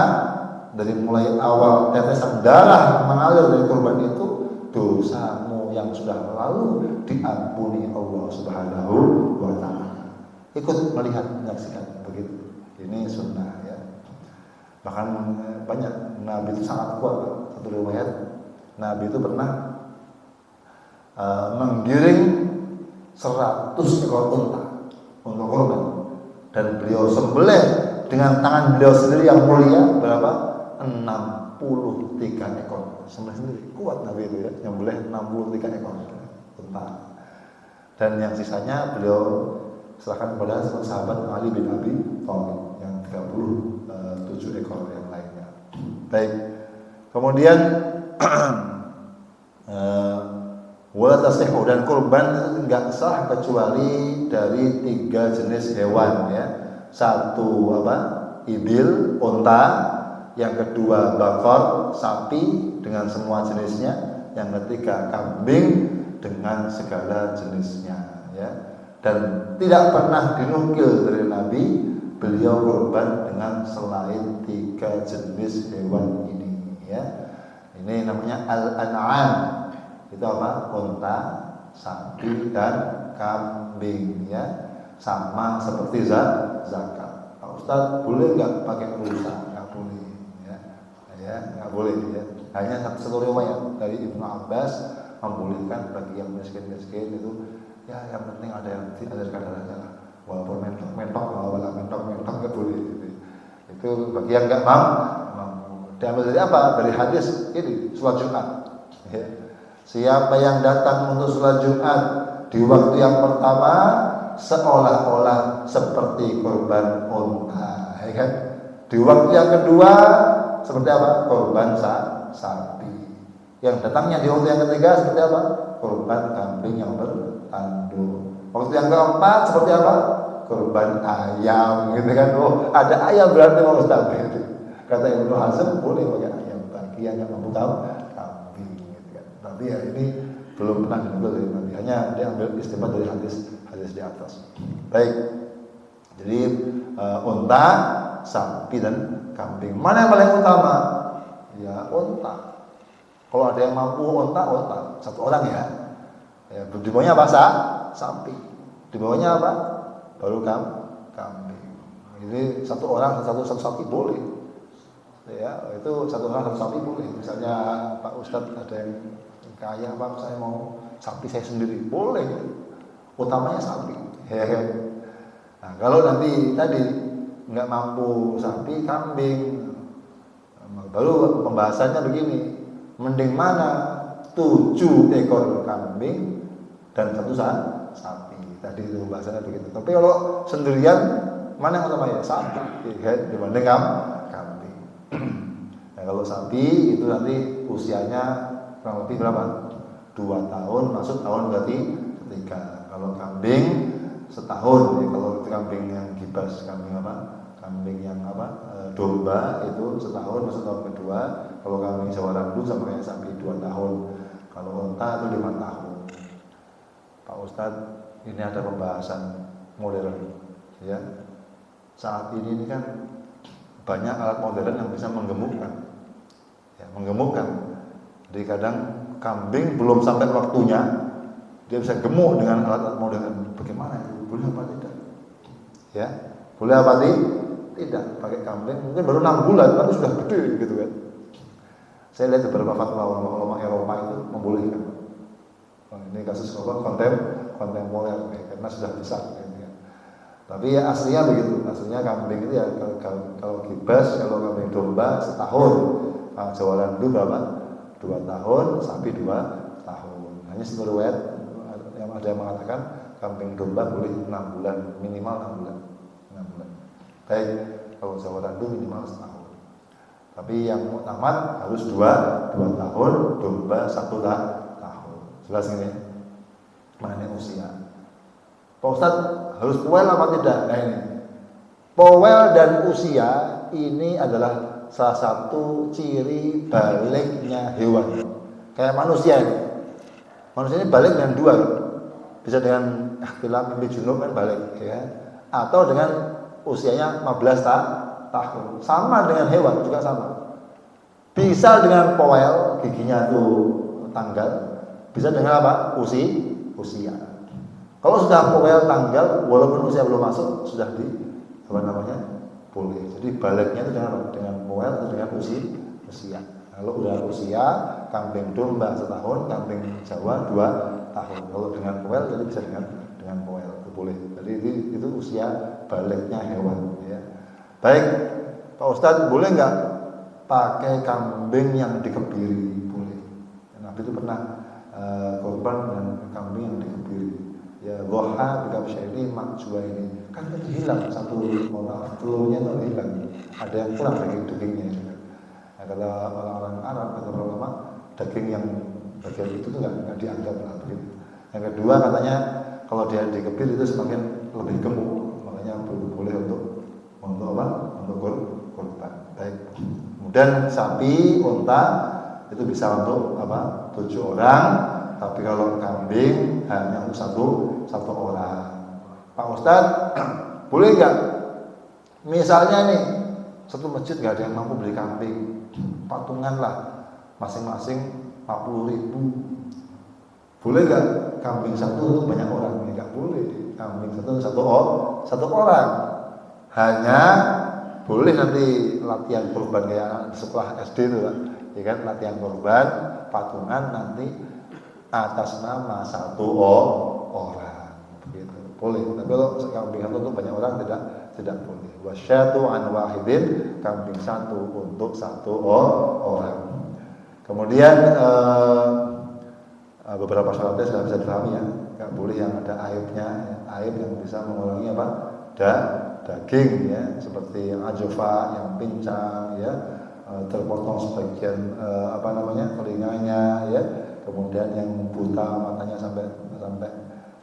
dari mulai awal tetesan darah mengalir dari korban itu, dosamu yang sudah lalu diampuni Allah Subhanahu wa taala. Ikut melihat, menyaksikan begitu. Ini sunnah ya. Bahkan banyak Nabi itu sangat kuat. Satu riwayat Nabi itu pernah menggiring 100 ekor unta untuk korban, dan beliau sembelih dengan tangan beliau sendiri yang mulia berapa? 63 ekor. Sembelih sendiri. Kuat Nabi itu ya, nyembelih 63 ekor unta. Dan yang sisanya beliau serahkan kepada sahabat Ali bin Abi Thalib yang 37 ekor yang lainnya. Baik. Kemudian wala tasihhu, dan kurban enggak sah kecuali dari 3 jenis hewan ya. Satu ibil, unta, yang kedua bakor, sapi dengan semua jenisnya, yang ketiga kambing dengan segala jenisnya ya. Dan tidak pernah dinukil dari Nabi beliau kurban dengan selain 3 jenis hewan ini ya. Ini namanya al-an'am. Itu unta, sapi dan kambing ya. Sama seperti zakat. Pak Ustadz, boleh nggak pakai rusa? Nggak boleh ya, nggak boleh ya. Hanya satu riwayat dari Ibnu Abbas membolehkan bagi yang miskin-miskin itu ya, yang penting ada yang diajarkan darahnya lah. Walaupun mentok nggak boleh gitu. Itu bagi yang nggak mampu. Diambil dari apa? Dari hadis ini, sholat Jumat ya. Siapa yang datang untuk sholat Jumat di waktu yang pertama seolah-olah seperti korban unta ya kan? Di waktu yang kedua seperti apa? Korban sapi. Yang datangnya di waktu yang ketiga seperti apa? Korban kambing yang bertanduk. Waktu yang keempat seperti apa? Korban ayam gitu kan. Oh, ada ayam berarti mau Ustaz gitu. Kata Ibnu Hazm boleh pakai ayam, bagi yang mampu kambing gitu kan. Tapi ya ini belum pernah dinukil dari Nabi. Hanya dia ambil istimbat dari hadis di atas. Baik. Jadi unta, sapi dan kambing. Mana yang paling utama? Ya unta. Kalau ada yang mampu unta, satu orang ya. Ya, di bawahnya apa? Sapi. Di bawahnya apa? Baru kambing. Jadi satu orang satu sapi boleh. Ya, itu satu orang satu sapi boleh. Misalnya Pak Ustadz ada yang kaya, Pak, saya mau sapi saya sendiri, boleh. Utamanya sapi. Ya. Nah, kalau nanti tadi nggak mampu sapi, kambing, baru pembahasannya begini. Mending mana 7 ekor kambing dan 1 sapi. Tadi itu pembahasannya begitu. Tapi kalau sendirian mana yang utama ya? Sapi ya, dibanding kambing. Nah, kalau sapi itu nanti usianya kurang lebih berapa? 2 tahun, masuk tahun berarti ketiga. Kalau kambing setahun ya, kalau kambing yang gibas, kambing kambing yang domba itu setahun masuk tahun kedua. Kalau kambing Jawa Randu sama kayak sapi 2 tahun. Kalau unta itu 5 tahun. Pak Ustadz, ini ada pembahasan modern ya. Saat ini kan banyak alat modern yang bisa menggemukkan. Ya, menggemukkan. Jadi kadang kambing belum sampai waktunya dia bisa gemuk dengan alat modern. Bagaimana itu? Boleh apa tidak? Ya, boleh apa tidak? Pakai kambing mungkin baru 6 bulan tapi sudah gede gitu kan. Saya lihat beberapa fatwa ulama Eropa itu membolehkan. Ini kasus kontemporer ya, karena sudah besar gitu kan. Tapi ya aslinya begitu. Aslinya kambing itu ya kalau gibas, kalau kambing domba setahun. Jawa Randu berapa? 2 2 tahun, sapi 2 tahun. Hanya satu riwayat yang ada yang mengatakan kambing domba boleh 6 bulan, minimal 6 bulan. 6 bulan. Baik, kalau Jawa Randu minimal setahun. Tapi yang muktamad harus 2 tahun, domba 1 tahun. Jelas ini mengenai usia. Pak Ustadz harus powel apa tidak? Nah ini, powel dan usia ini adalah salah satu ciri baliknya hewan. Kayak manusia ini. Manusia ini balik dengan 2 kan? Bisa dengan ikhtilaf mimpi junub kan balik, ya. Atau dengan usianya 15 tahun. Sama dengan hewan juga sama. Bisa dengan powel, giginya itu tanggal. Bisa dengan apa? Usia. Kalau sudah powel tanggal, walaupun usia belum masuk, sudah boleh. Jadi baliknya itu dengan powel atau dengan usia. Kalau udah usia, kambing domba setahun, kambing Jawa 2 tahun. Kalau dengan powel, jadi bisa dengan powel, itu boleh. Jadi itu usia baliknya hewan. Ya. Baik, Pak Ustadz, boleh nggak pakai kambing yang dikebiri? Boleh. Nabi itu pernah korban dengan kambing yang dikebiri. Ya, goha bikam syairi makjua ini kan itu hilang satu, telurnya itu hilang. Ada yang kurang dagingnya. Nah, kalau orang-orang Arab atau orang ulama, daging yang bagian itu tuh nggak dianggap lah begitu. Yang kedua katanya kalau dia dikebir itu semakin lebih gemuk, makanya boleh untuk apa? Untuk kurban. Baik. Kemudian sapi, unta itu bisa untuk apa? 7 orang. Tapi kalau kambing hanya untuk satu orang. Pak Ustadz, boleh nggak? Misalnya nih, satu masjid nggak ada yang mampu beli kambing, patungan lah, masing-masing 40.000. Boleh nggak kambing satu untuk banyak orang? Nggak boleh. Kambing satu orang. Hanya boleh nanti latihan kurban kayak di sekolah SD itu, Pak. Ya kan, latihan kurban, patungan nanti atas nama 1 orang, begitu. Boleh. Tapi kalau kambing satu untuk banyak orang tidak boleh. Wasyatu an wahidin, kambing 1 untuk 1 orang. Kemudian beberapa syaratnya sudah bisa dipahami ya. Nggak boleh yang ada aibnya, aib yang bisa mengurangi apa? Daging ya, seperti yang ajofa, yang pincang ya, terpotong sebagian telinganya ya. Kemudian yang buta matanya sampai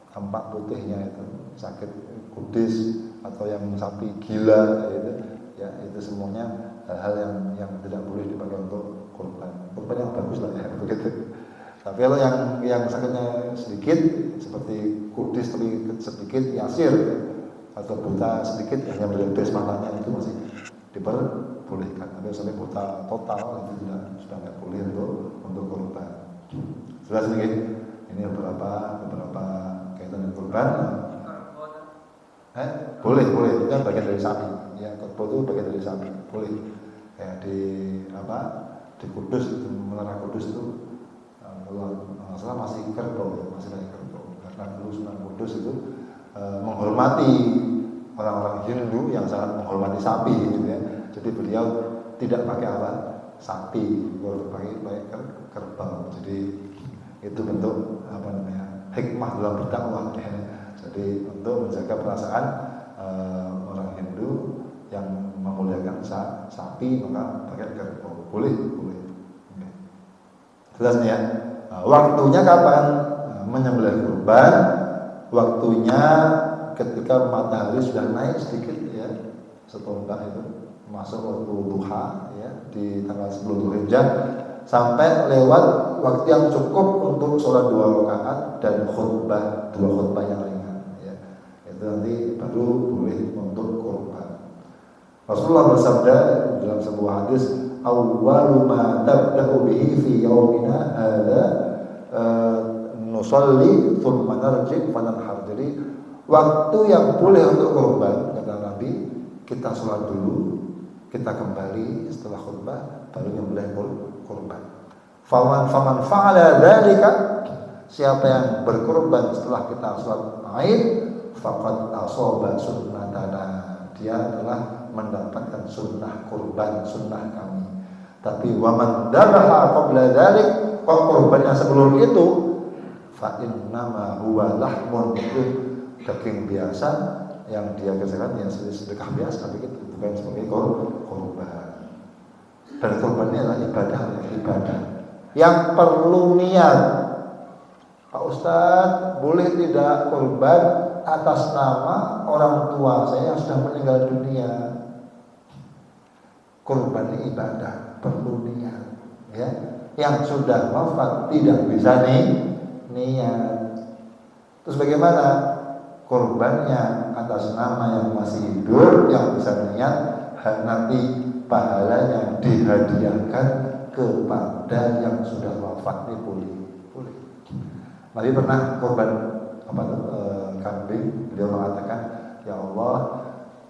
tampak putihnya itu sakit kudis, atau yang sapi gila itu ya, itu semuanya hal-hal yang tidak boleh dipakai untuk kurban yang bagus lah ya begitu. Tapi kalau yang sakitnya sedikit seperti kudis tapi sedikit yasir ya, atau buta sedikit hanya melipis matanya, itu masih diperbolehkan. Tapi sampai buta total itu sudah nggak boleh untuk kurban. Jelas nih, ini beberapa kaitan dengan kurban. Boleh, itu kan bagian dari sapi. Ya, kerbau itu bagian dari sapi, boleh. Kayak di Kudus itu, Menara Kudus itu, kalau salah masih kerbau ya, masih dari kerbau. Karena dulu Sunan Kudus itu menghormati orang-orang Hindu yang sangat menghormati sapi, gitu ya. Jadi beliau tidak pakai sapi, beliau pakai kerbau. Jadi itu bentuk hikmah dalam berdakwah ya. Jadi untuk menjaga perasaan orang Hindu yang memuliakan sapi, maka pakai kerbau. Boleh. Jelas nih ya. Waktunya kapan menyembelih kurban? Waktunya ketika matahari sudah naik sedikit ya, setontak itu masuk waktu duha ya, di tanggal 10 Dzulhijjah, sampai lewat waktu yang cukup untuk sholat 2 rakaat dan dua khutbah yang ringan ya. Itu nanti baru boleh untuk kurban. Rasulullah bersabda dalam sebuah hadis, awwalu ma tabda'u bihi fi yaumina hadza nusalli tsumma narji' fananhar. Jadi waktu yang boleh untuk kurban, kata Nabi, kita sholat dulu, kita kembali setelah khutbah, baru nyembelih kurban. Faman fa'ala dzalika, siapa yang berkurban setelah kita sholat Aid, faqad asaba sunnatana, dia telah mendapatkan sunnah kurban, sunnah kami. Tapi waman dabaha qabla dzalik, korbannya sebelum itu, fa innama huwa lahmun, itu daging biasa yang dia kerjakan yang sedekah biasa begitu, bukan sebagai korban. Dan korbannya adalah ibadah yang perlu niat. Pak Ustadz, boleh tidak korban atas nama orang tua saya yang sudah meninggal dunia? Korban ini ibadah, perlu niat, ya. Yang sudah wafat tidak bisa niat. Terus bagaimana? Korbannya atas nama yang masih hidup, yang bisa niat, nanti pahalanya dihadiahkan kepada yang sudah wafat. Ini boleh. Nabi pernah korban kambing. Beliau mengatakan, ya Allah,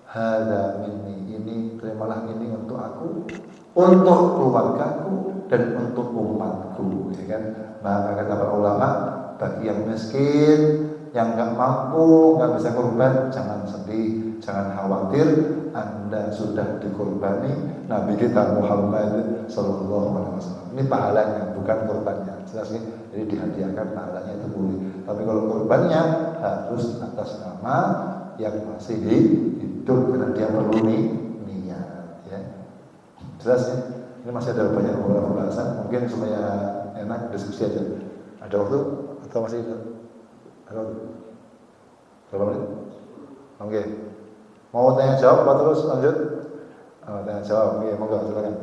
hadza minni, ini terimalah ini untuk aku, untuk keluargaku, dan untuk umatku, ya kan? Maka kata para ulama, bagi yang miskin, yang nggak mampu, nggak bisa korban, jangan sedih, jangan khawatir, Anda sudah dikurbani Nabi kita Muhammad Sallallahu Alaihi Wasallam. Ini pahalanya, bukan korbannya. Jelas nih, jadi dihadiahkan pahalanya itu boleh. Tapi kalau korbannya harus atas nama yang masih hidup, karena dia perlu niat, ya. Jelas ya? Ini masih ada banyak beberapa pembahasan. Mungkin supaya enak diskusi aja. Ada waktu atau masih ada? Berapa menit? Oke. Mau tanya jawab apa terus lanjut? Tanya jawab. Oke, monggo silakan.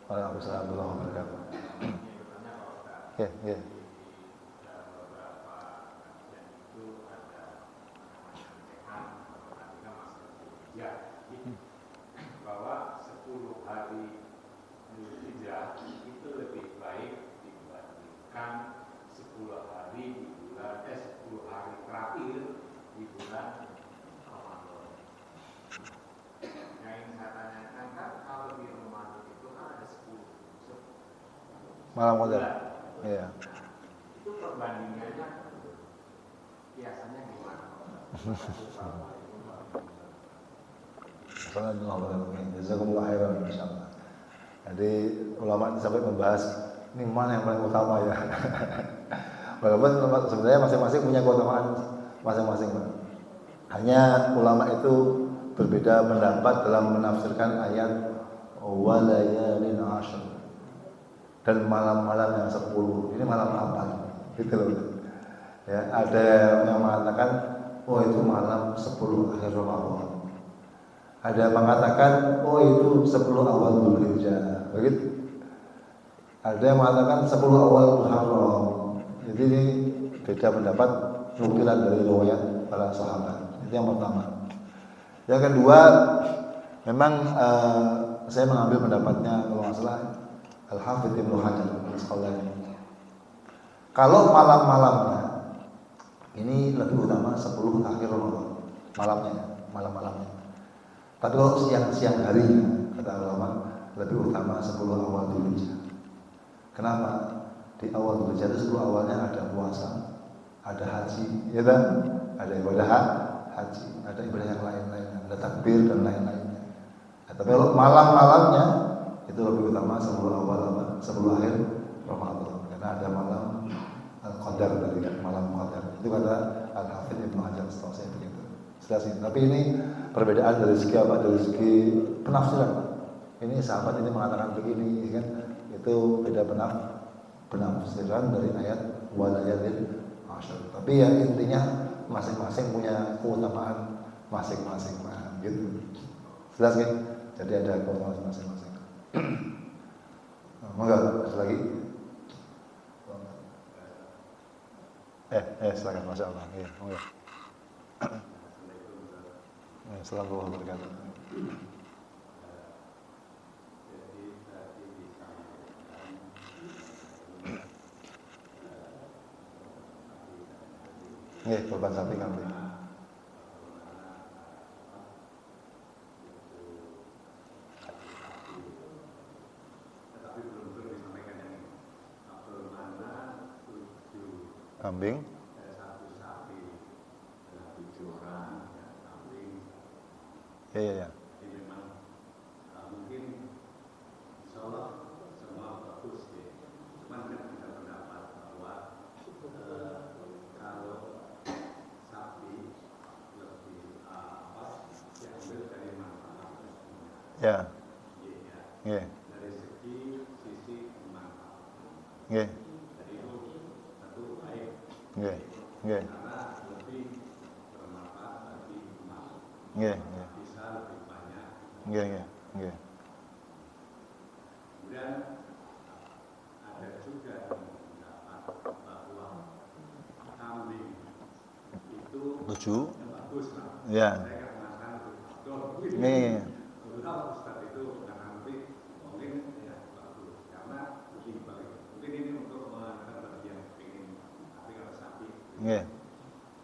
Waalaikumsalam warahmatullahi wabarakatuh. Oke. Bahwa 10 hari Dzulhijjah itu lebih baik dibandingkan 10 hari di bulan 10 hari terakhir di bulan Ramadan. Yang ingin saya tanyakan kan, kalau di Ramadan itu kan ada 10 malam Qadar. Iya. Itu perbandingannya biasanya gimana? Jazakumullah khairan, insyaallah. Jadi ulama ini sampai membahas ini mana yang paling utama ya. Walaupun sebenarnya masing-masing punya keutamaan masing-masing. Hanya ulama itu berbeda pendapat dalam menafsirkan ayat walayalin ashr dan malam-malam yang 10. Ini malam apa? Gitu loh. Ya, ada yang mengatakan oh itu malam 10 akhir Ramadan. Ada yang mengatakan oh itu 10 awal Dzulhijjah. Begitu. Ada yang mengatakan 10 awal Muharram. Jadi ini beda pendapat nukilan dari riwayat para sahabat. Itu yang pertama. Yang kedua, memang saya mengambil pendapatnya kalau nggak salah Al-Hafidz Ibnu Hajar Al-Asqalani. Kalau malam-malamnya ini lebih utama 10 akhir Ramadan, malam-malamnya. Tapi kalau siang harinya, kata ulama, lebih utama 10 awal Dzulhijjah. Kenapa? Di awal Dzulhijjah itu 10 awalnya ada puasa, ada haji, ya kan? Ada ibadah haji, ada ibadah yang lain-lain, ada takbir dan lain-lainnya. Nah, tapi kalau malam-malamnya itu lebih utama 10 awal 10 akhir Ramadan, karena ada malam Qadar tadi, malam Qadar. Itu kata Al-Hafidz Ibnu Hajar, setahu saya begitu. Jelasin. Tapi ini perbedaan dari segi apa? Dari segi penafsiran. Ini sahabat ini mengatakan begini, kan? Itu beda penafsiran dari ayat walayalin ashr. Tapi ya intinya masing-masing punya keutamaan masing-masing, gitu. Jelas kan? Jadi ada keutamaan masing-masing. Monggo lagi. Silakan, masya Allah. Ya, monggo. Assalamualaikum warahmatullahi wabarakatuh. Korban sapi kambing. Kambing. Iya. Jadi memang mungkin Ya. Nggih. Dari segi sisi manfaat. Nggih. Jadi itu satu baik. Nggih. Nggih. Karena lebih bermanfaat bagi umat. Nggih. Bisa lebih banyak. Nggih. Nggih. Kemudian ada juga yang mendapat bahwa kambing itu 7. bagus lah. Ya. Saya kan mengatakan betul. Nggih. Betul Ustaz itu karena nanti mungkin ya bagus karena lebih baik. Mungkin ini untuk mengatakan bagi yang ingin tapi kalau sapi. Nggih.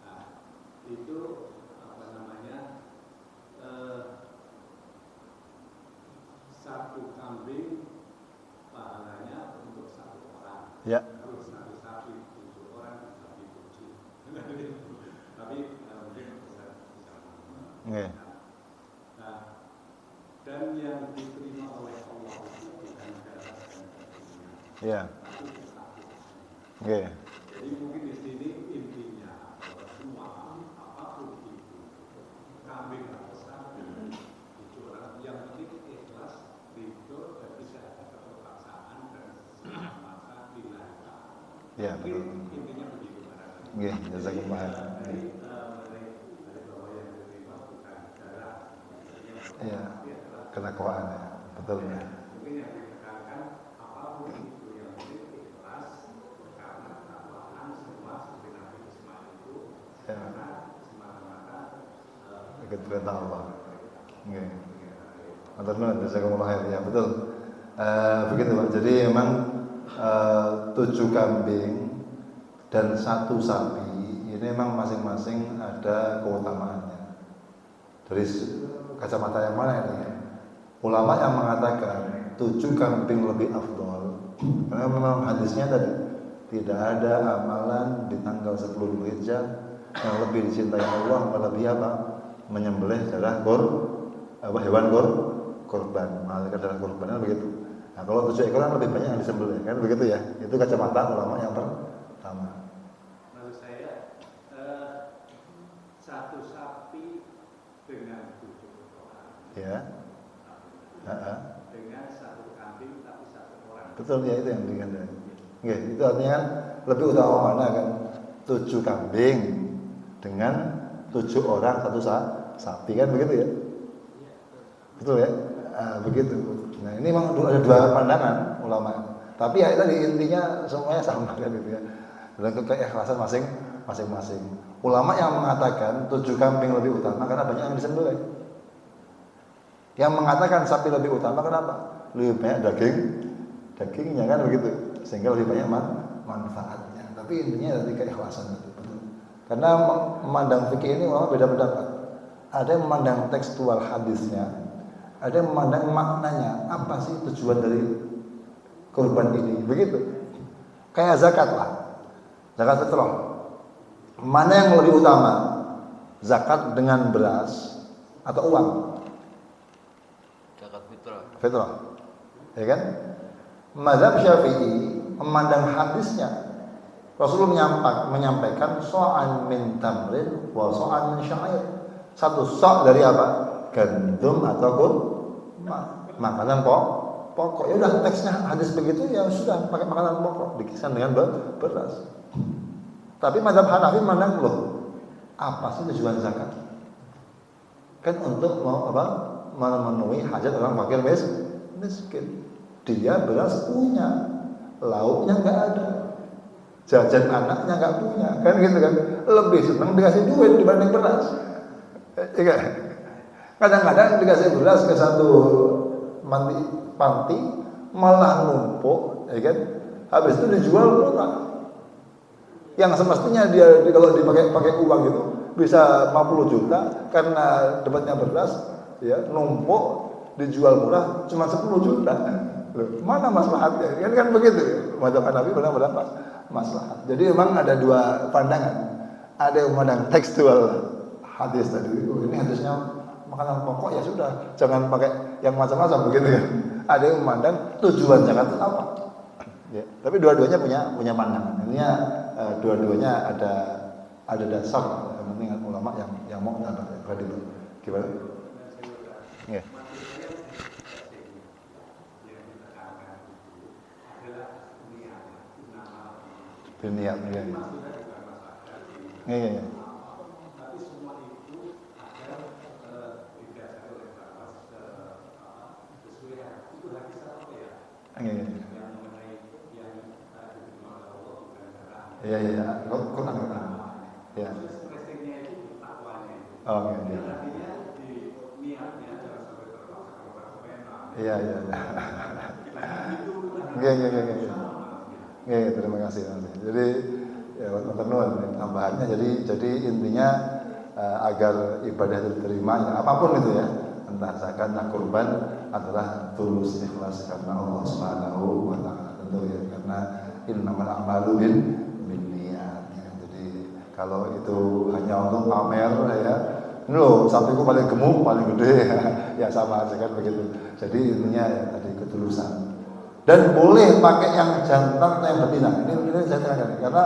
Nah, itu apa namanya satu kambing pahalanya untuk satu orang. Ya. Terus satu sapi 7 orang, sapi 7. Tapi mungkin bisa Nggih. Nah, dan yang diterima oleh Allah itu bukan darah dan dagingnya, Ya. tapi ketakwaan. Nggih. Jadi mungkin di sini intinya bahwa semua apapun itu kambing atau sapi 7 orang yang penting ikhlas, ridho dan tidak ada keterpaksaan dan semata dilakukan. Ya, betul. Mungkin intinya begitu barangkali. Nggih, jazakumullah. Dari bahwa yang diterima bukan darah. Iya. Kenakwaan ya. Betul ya. Mungkin yang ditekankan apapun itu yang penting ikhlas karena takwaan semua seperti Nabi Ismail itu Ya. karena semata-mata Ikut perintah Allah. Nggih. Matur nuwun, jazakumullah khair. Ya, betul. Begitu Pak. Jadi memang 7 kambing dan 1 sapi ini memang masing-masing ada keutamaannya. Dari kacamata yang mana ini? Ulama yang mengatakan 7 kambing lebih afdol karena memang hadisnya tadi tidak ada amalan di tanggal 10 Dzulhijjah yang lebih dicintai Allah melebihi apa? Menyembelih darah hewan korban, mengalirkan darah korban begitu. Nah, kalau 7 ekor kan lebih banyak yang disembelih kan begitu ya. Itu kacamata ulama yang pertama. maksud saya satu sapi dengan 7 orang. Ya. Dengan 1 kambing tapi 1 orang. Betul ya, itu yang dikandani. Nggih, itu artinya kan lebih utama mana kan 7 kambing dengan 7 orang 1 sapi kan begitu ya? Betul ya? Begitu. Nah, ini memang ada 2 pandangan ulama. Tapi ya tadi intinya semuanya sama kan gitu ya. Dan keikhlasan masing-masing. Ulama yang mengatakan 7 kambing lebih utama karena banyak yang disembelih. Yang mengatakan sapi lebih utama kenapa? Lebih banyak dagingnya kan begitu. Sehingga lebih banyak manfaatnya. Tapi intinya dari keikhlasan itu. Karena memandang fikih ini ulama beda pendapat. Ada yang memandang tekstual hadisnya, ada yang memandang maknanya. Apa sih tujuan dari kurban ini? Begitu. Kayak zakat lah. Zakat fitrah. Mana yang lebih utama? Zakat dengan beras atau uang? Zakat fitrah. Fitrah. Ya kan? Mazhab Syafi'i memandang hadisnya. Rasulullah menyampaikan so'an min tamrin wa so'an min syair. 1 so' dari apa? Gandum atau makanan pokok. Ya udah teksnya hadis begitu ya sudah pakai makanan pokok dikisahkan dengan beras. Tapi mazhab Hanafi memandang loh, apa sih tujuan zakat? Kan untuk memenuhi hajat orang fakir miskin. Dia beras punya, lauknya enggak ada. Jajan anaknya nggak punya, kan gitu kan? Lebih senang dikasih duit dibanding beras. Iya. Kadang-kadang dikasih beras ke satu panti malah numpuk, ya kan? Habis itu dijual murah. Yang semestinya dia kalau pakai uang itu bisa 50 juta karena dapatnya beras, ya numpuk dijual murah cuma 10 juta. Loh, mana maslahatnya? Kan begitu. Mazhab Hanafi benar-benar maslahat. Jadi memang ada 2 pandangan. Ada yang memandang tekstual hadis tadi. Ini hadisnya makanan pokok ya sudah, jangan pakai yang macam-macam begitu kan. Ada yang memandang tujuan zakat itu apa? Ya, tapi dua-duanya punya pandangan. Ini dua-duanya ada dasar. Yang penting ulama yang mau kredibel. Gimana? Ya. Biniat, iya. maksudnya bukan masalah Iya. tapi semua itu agar didasari oleh sesuai itu hadis apa ya? Iya. Yang mengenai yang diterima oleh Allah bukan karena Iya. Quran. Iya. stressingnya itu takwanya itu. Oh, iya. Artinya di niatnya jangan sampai terpaksa keluar pena. Iya. Itu Iya, terima kasih. Jadi ya teman-teman tambahannya jadi intinya agar ibadah itu diterima ya apapun itu ya, entah zakat, entah kurban adalah tulus ikhlas karena Allah Subhanahu wa taala. Tentu ya, karena innamal a'malu binniyat ya. Jadi kalau itu hanya untuk pamer ya, ini loh sapiku paling gemuk, paling gede ya sama aja kan begitu. Jadi intinya ya tadi ketulusan. Dan boleh pakai yang jantan atau yang betina. Ini saya terangkan karena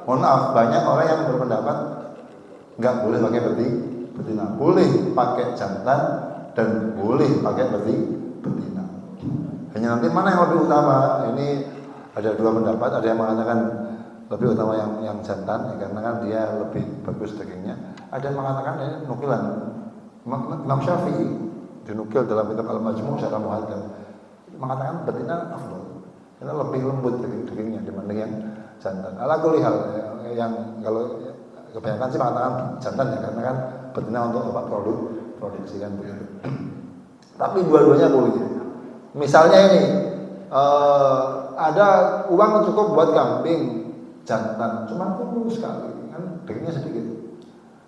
mohon maaf banyak orang yang berpendapat nggak boleh pakai betina. Boleh pakai jantan dan boleh pakai betina. Hanya nanti mana yang lebih utama? Ini ada dua pendapat. Ada yang mengatakan lebih utama yang jantan ya, karena kan dia lebih bagus dagingnya. Ada yang mengatakan ini nukilan Imam Syafi'i dinukil dalam kitab Al-Majmu' Syarah Muhadzab mengatakan betina afdal karena lebih lembut dagingnya dibanding yang jantan. Ala kulli hal yang kalau kebanyakan sih mengatakan jantan ya karena kan betina untuk produksi kan begitu. Tapi dua-duanya boleh. Misalnya ini ada uang cukup buat kambing jantan, cuma kurus sekali kan dagingnya sedikit.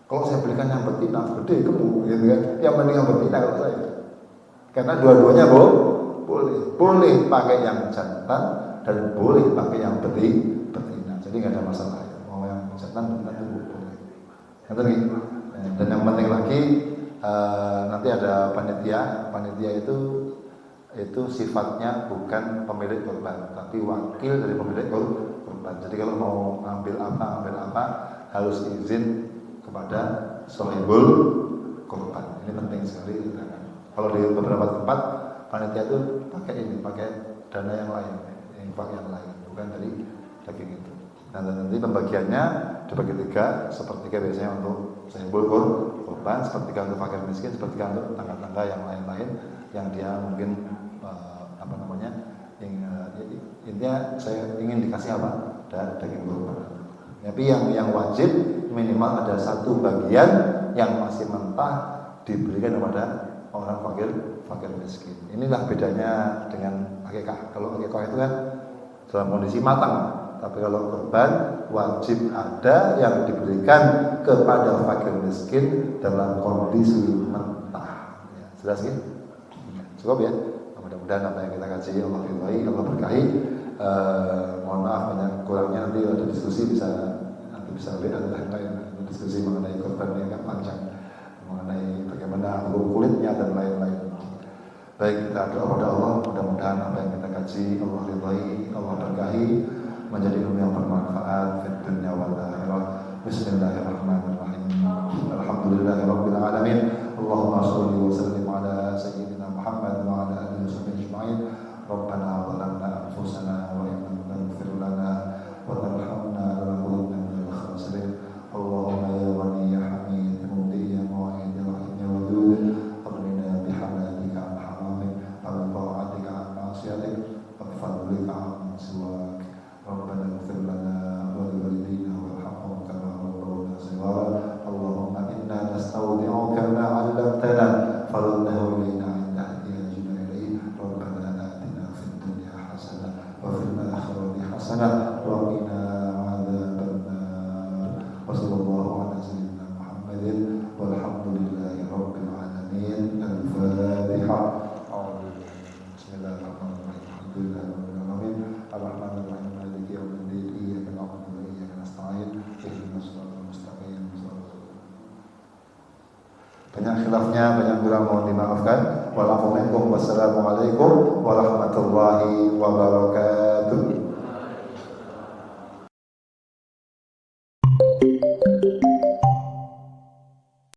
Kalau saya belikan yang betina gede gemuk gitu kan, yang mending yang betina kalau saya. Karena dua-duanya boleh pakai yang jantan dan boleh pakai yang betina. Jadi nggak ada masalah ya. Mau yang jantan betina itu boleh. Nanti dan yang penting lagi nanti ada panitia itu sifatnya bukan pemilik korban tapi wakil dari pemilik korban. Jadi kalau mau ambil apa harus izin kepada sohibul korban. Ini penting sekali. Kalau di beberapa tempat panitia itu pakai dana yang lain, infak yang lain, bukan dari daging itu. Nah, nanti pembagiannya dibagi tiga, sepertiga biasanya untuk sohibul korban, sepertiga untuk fakir miskin, sepertiga untuk tangga-tangga yang lain-lain yang dia mungkin intinya saya ingin dikasih apa? Daging korban. Tapi yang wajib minimal ada satu bagian yang masih mentah diberikan kepada orang fakir miskin. Inilah bedanya dengan akikah. Kalau akikah itu kan dalam kondisi matang, tapi kalau kurban wajib ada yang diberikan kepada fakir miskin dalam kondisi mentah. Ya, jelas ya? Cukup ya? Mudah-mudahan apa yang kita kaji Allah ridhai, Allah berkahi. Mohon maaf banyak kurangnya, nanti ada diskusi bisa diskusi mengenai kurban yang agak panjang, mengenai bagaimana kulitnya dan lain-lain. Baik, kita doa kepada Allah, mudah-mudahan apa yang kita kaji Allah ridhai, Allah berkahi, menjadi ilmu yang bermanfaat fid dunya wal akhirah. Bismillahirrahmanirrahim. Alhamdulillahirabbil alamin. Allahumma shalli wa sallim ala sayyidina Muhammad wa ala alihi washabbihi ajma'in. Rabbana zalamna anfusana wa in lam taghfir lana wa tarhamna lanakunanna minal khasirin. Allahumma ya ghani ya hamid mudi ya mu'id ya rahim ya wadud aghnina bihalalika an haramik an ta'atika an ma'siyatik wa bifadlika an siwak. Rabbana ighfir lana wa li walidayna warhamhum kama rabbawna shighara. Allahumma inna nastawdi'uka ma 'allamtana faraddahu ilayna 'inda ihtiyajina ilayhi. Rabbana atina fid dunya hasanah wa fil akhirati hasanah wa qina 'adzabannar. Wa sallallahu ala sayyidina Muhammadin walhamdulillahi rabbil alamin. Al-Fatihah. Bismillahirrahmanirrahim. Alhamdulillahi rabbil alamin. Ar-Rahmanir Rahim. Maliki yaumiddin. Iyyaka na'budu wa iyyaka nasta'in. Ihdinas siratal mustaqim. Banyak khilafnya, banyak kurang, mohon dimaafkan. Wassalamualaikum warahmatullahi wabarakatuh.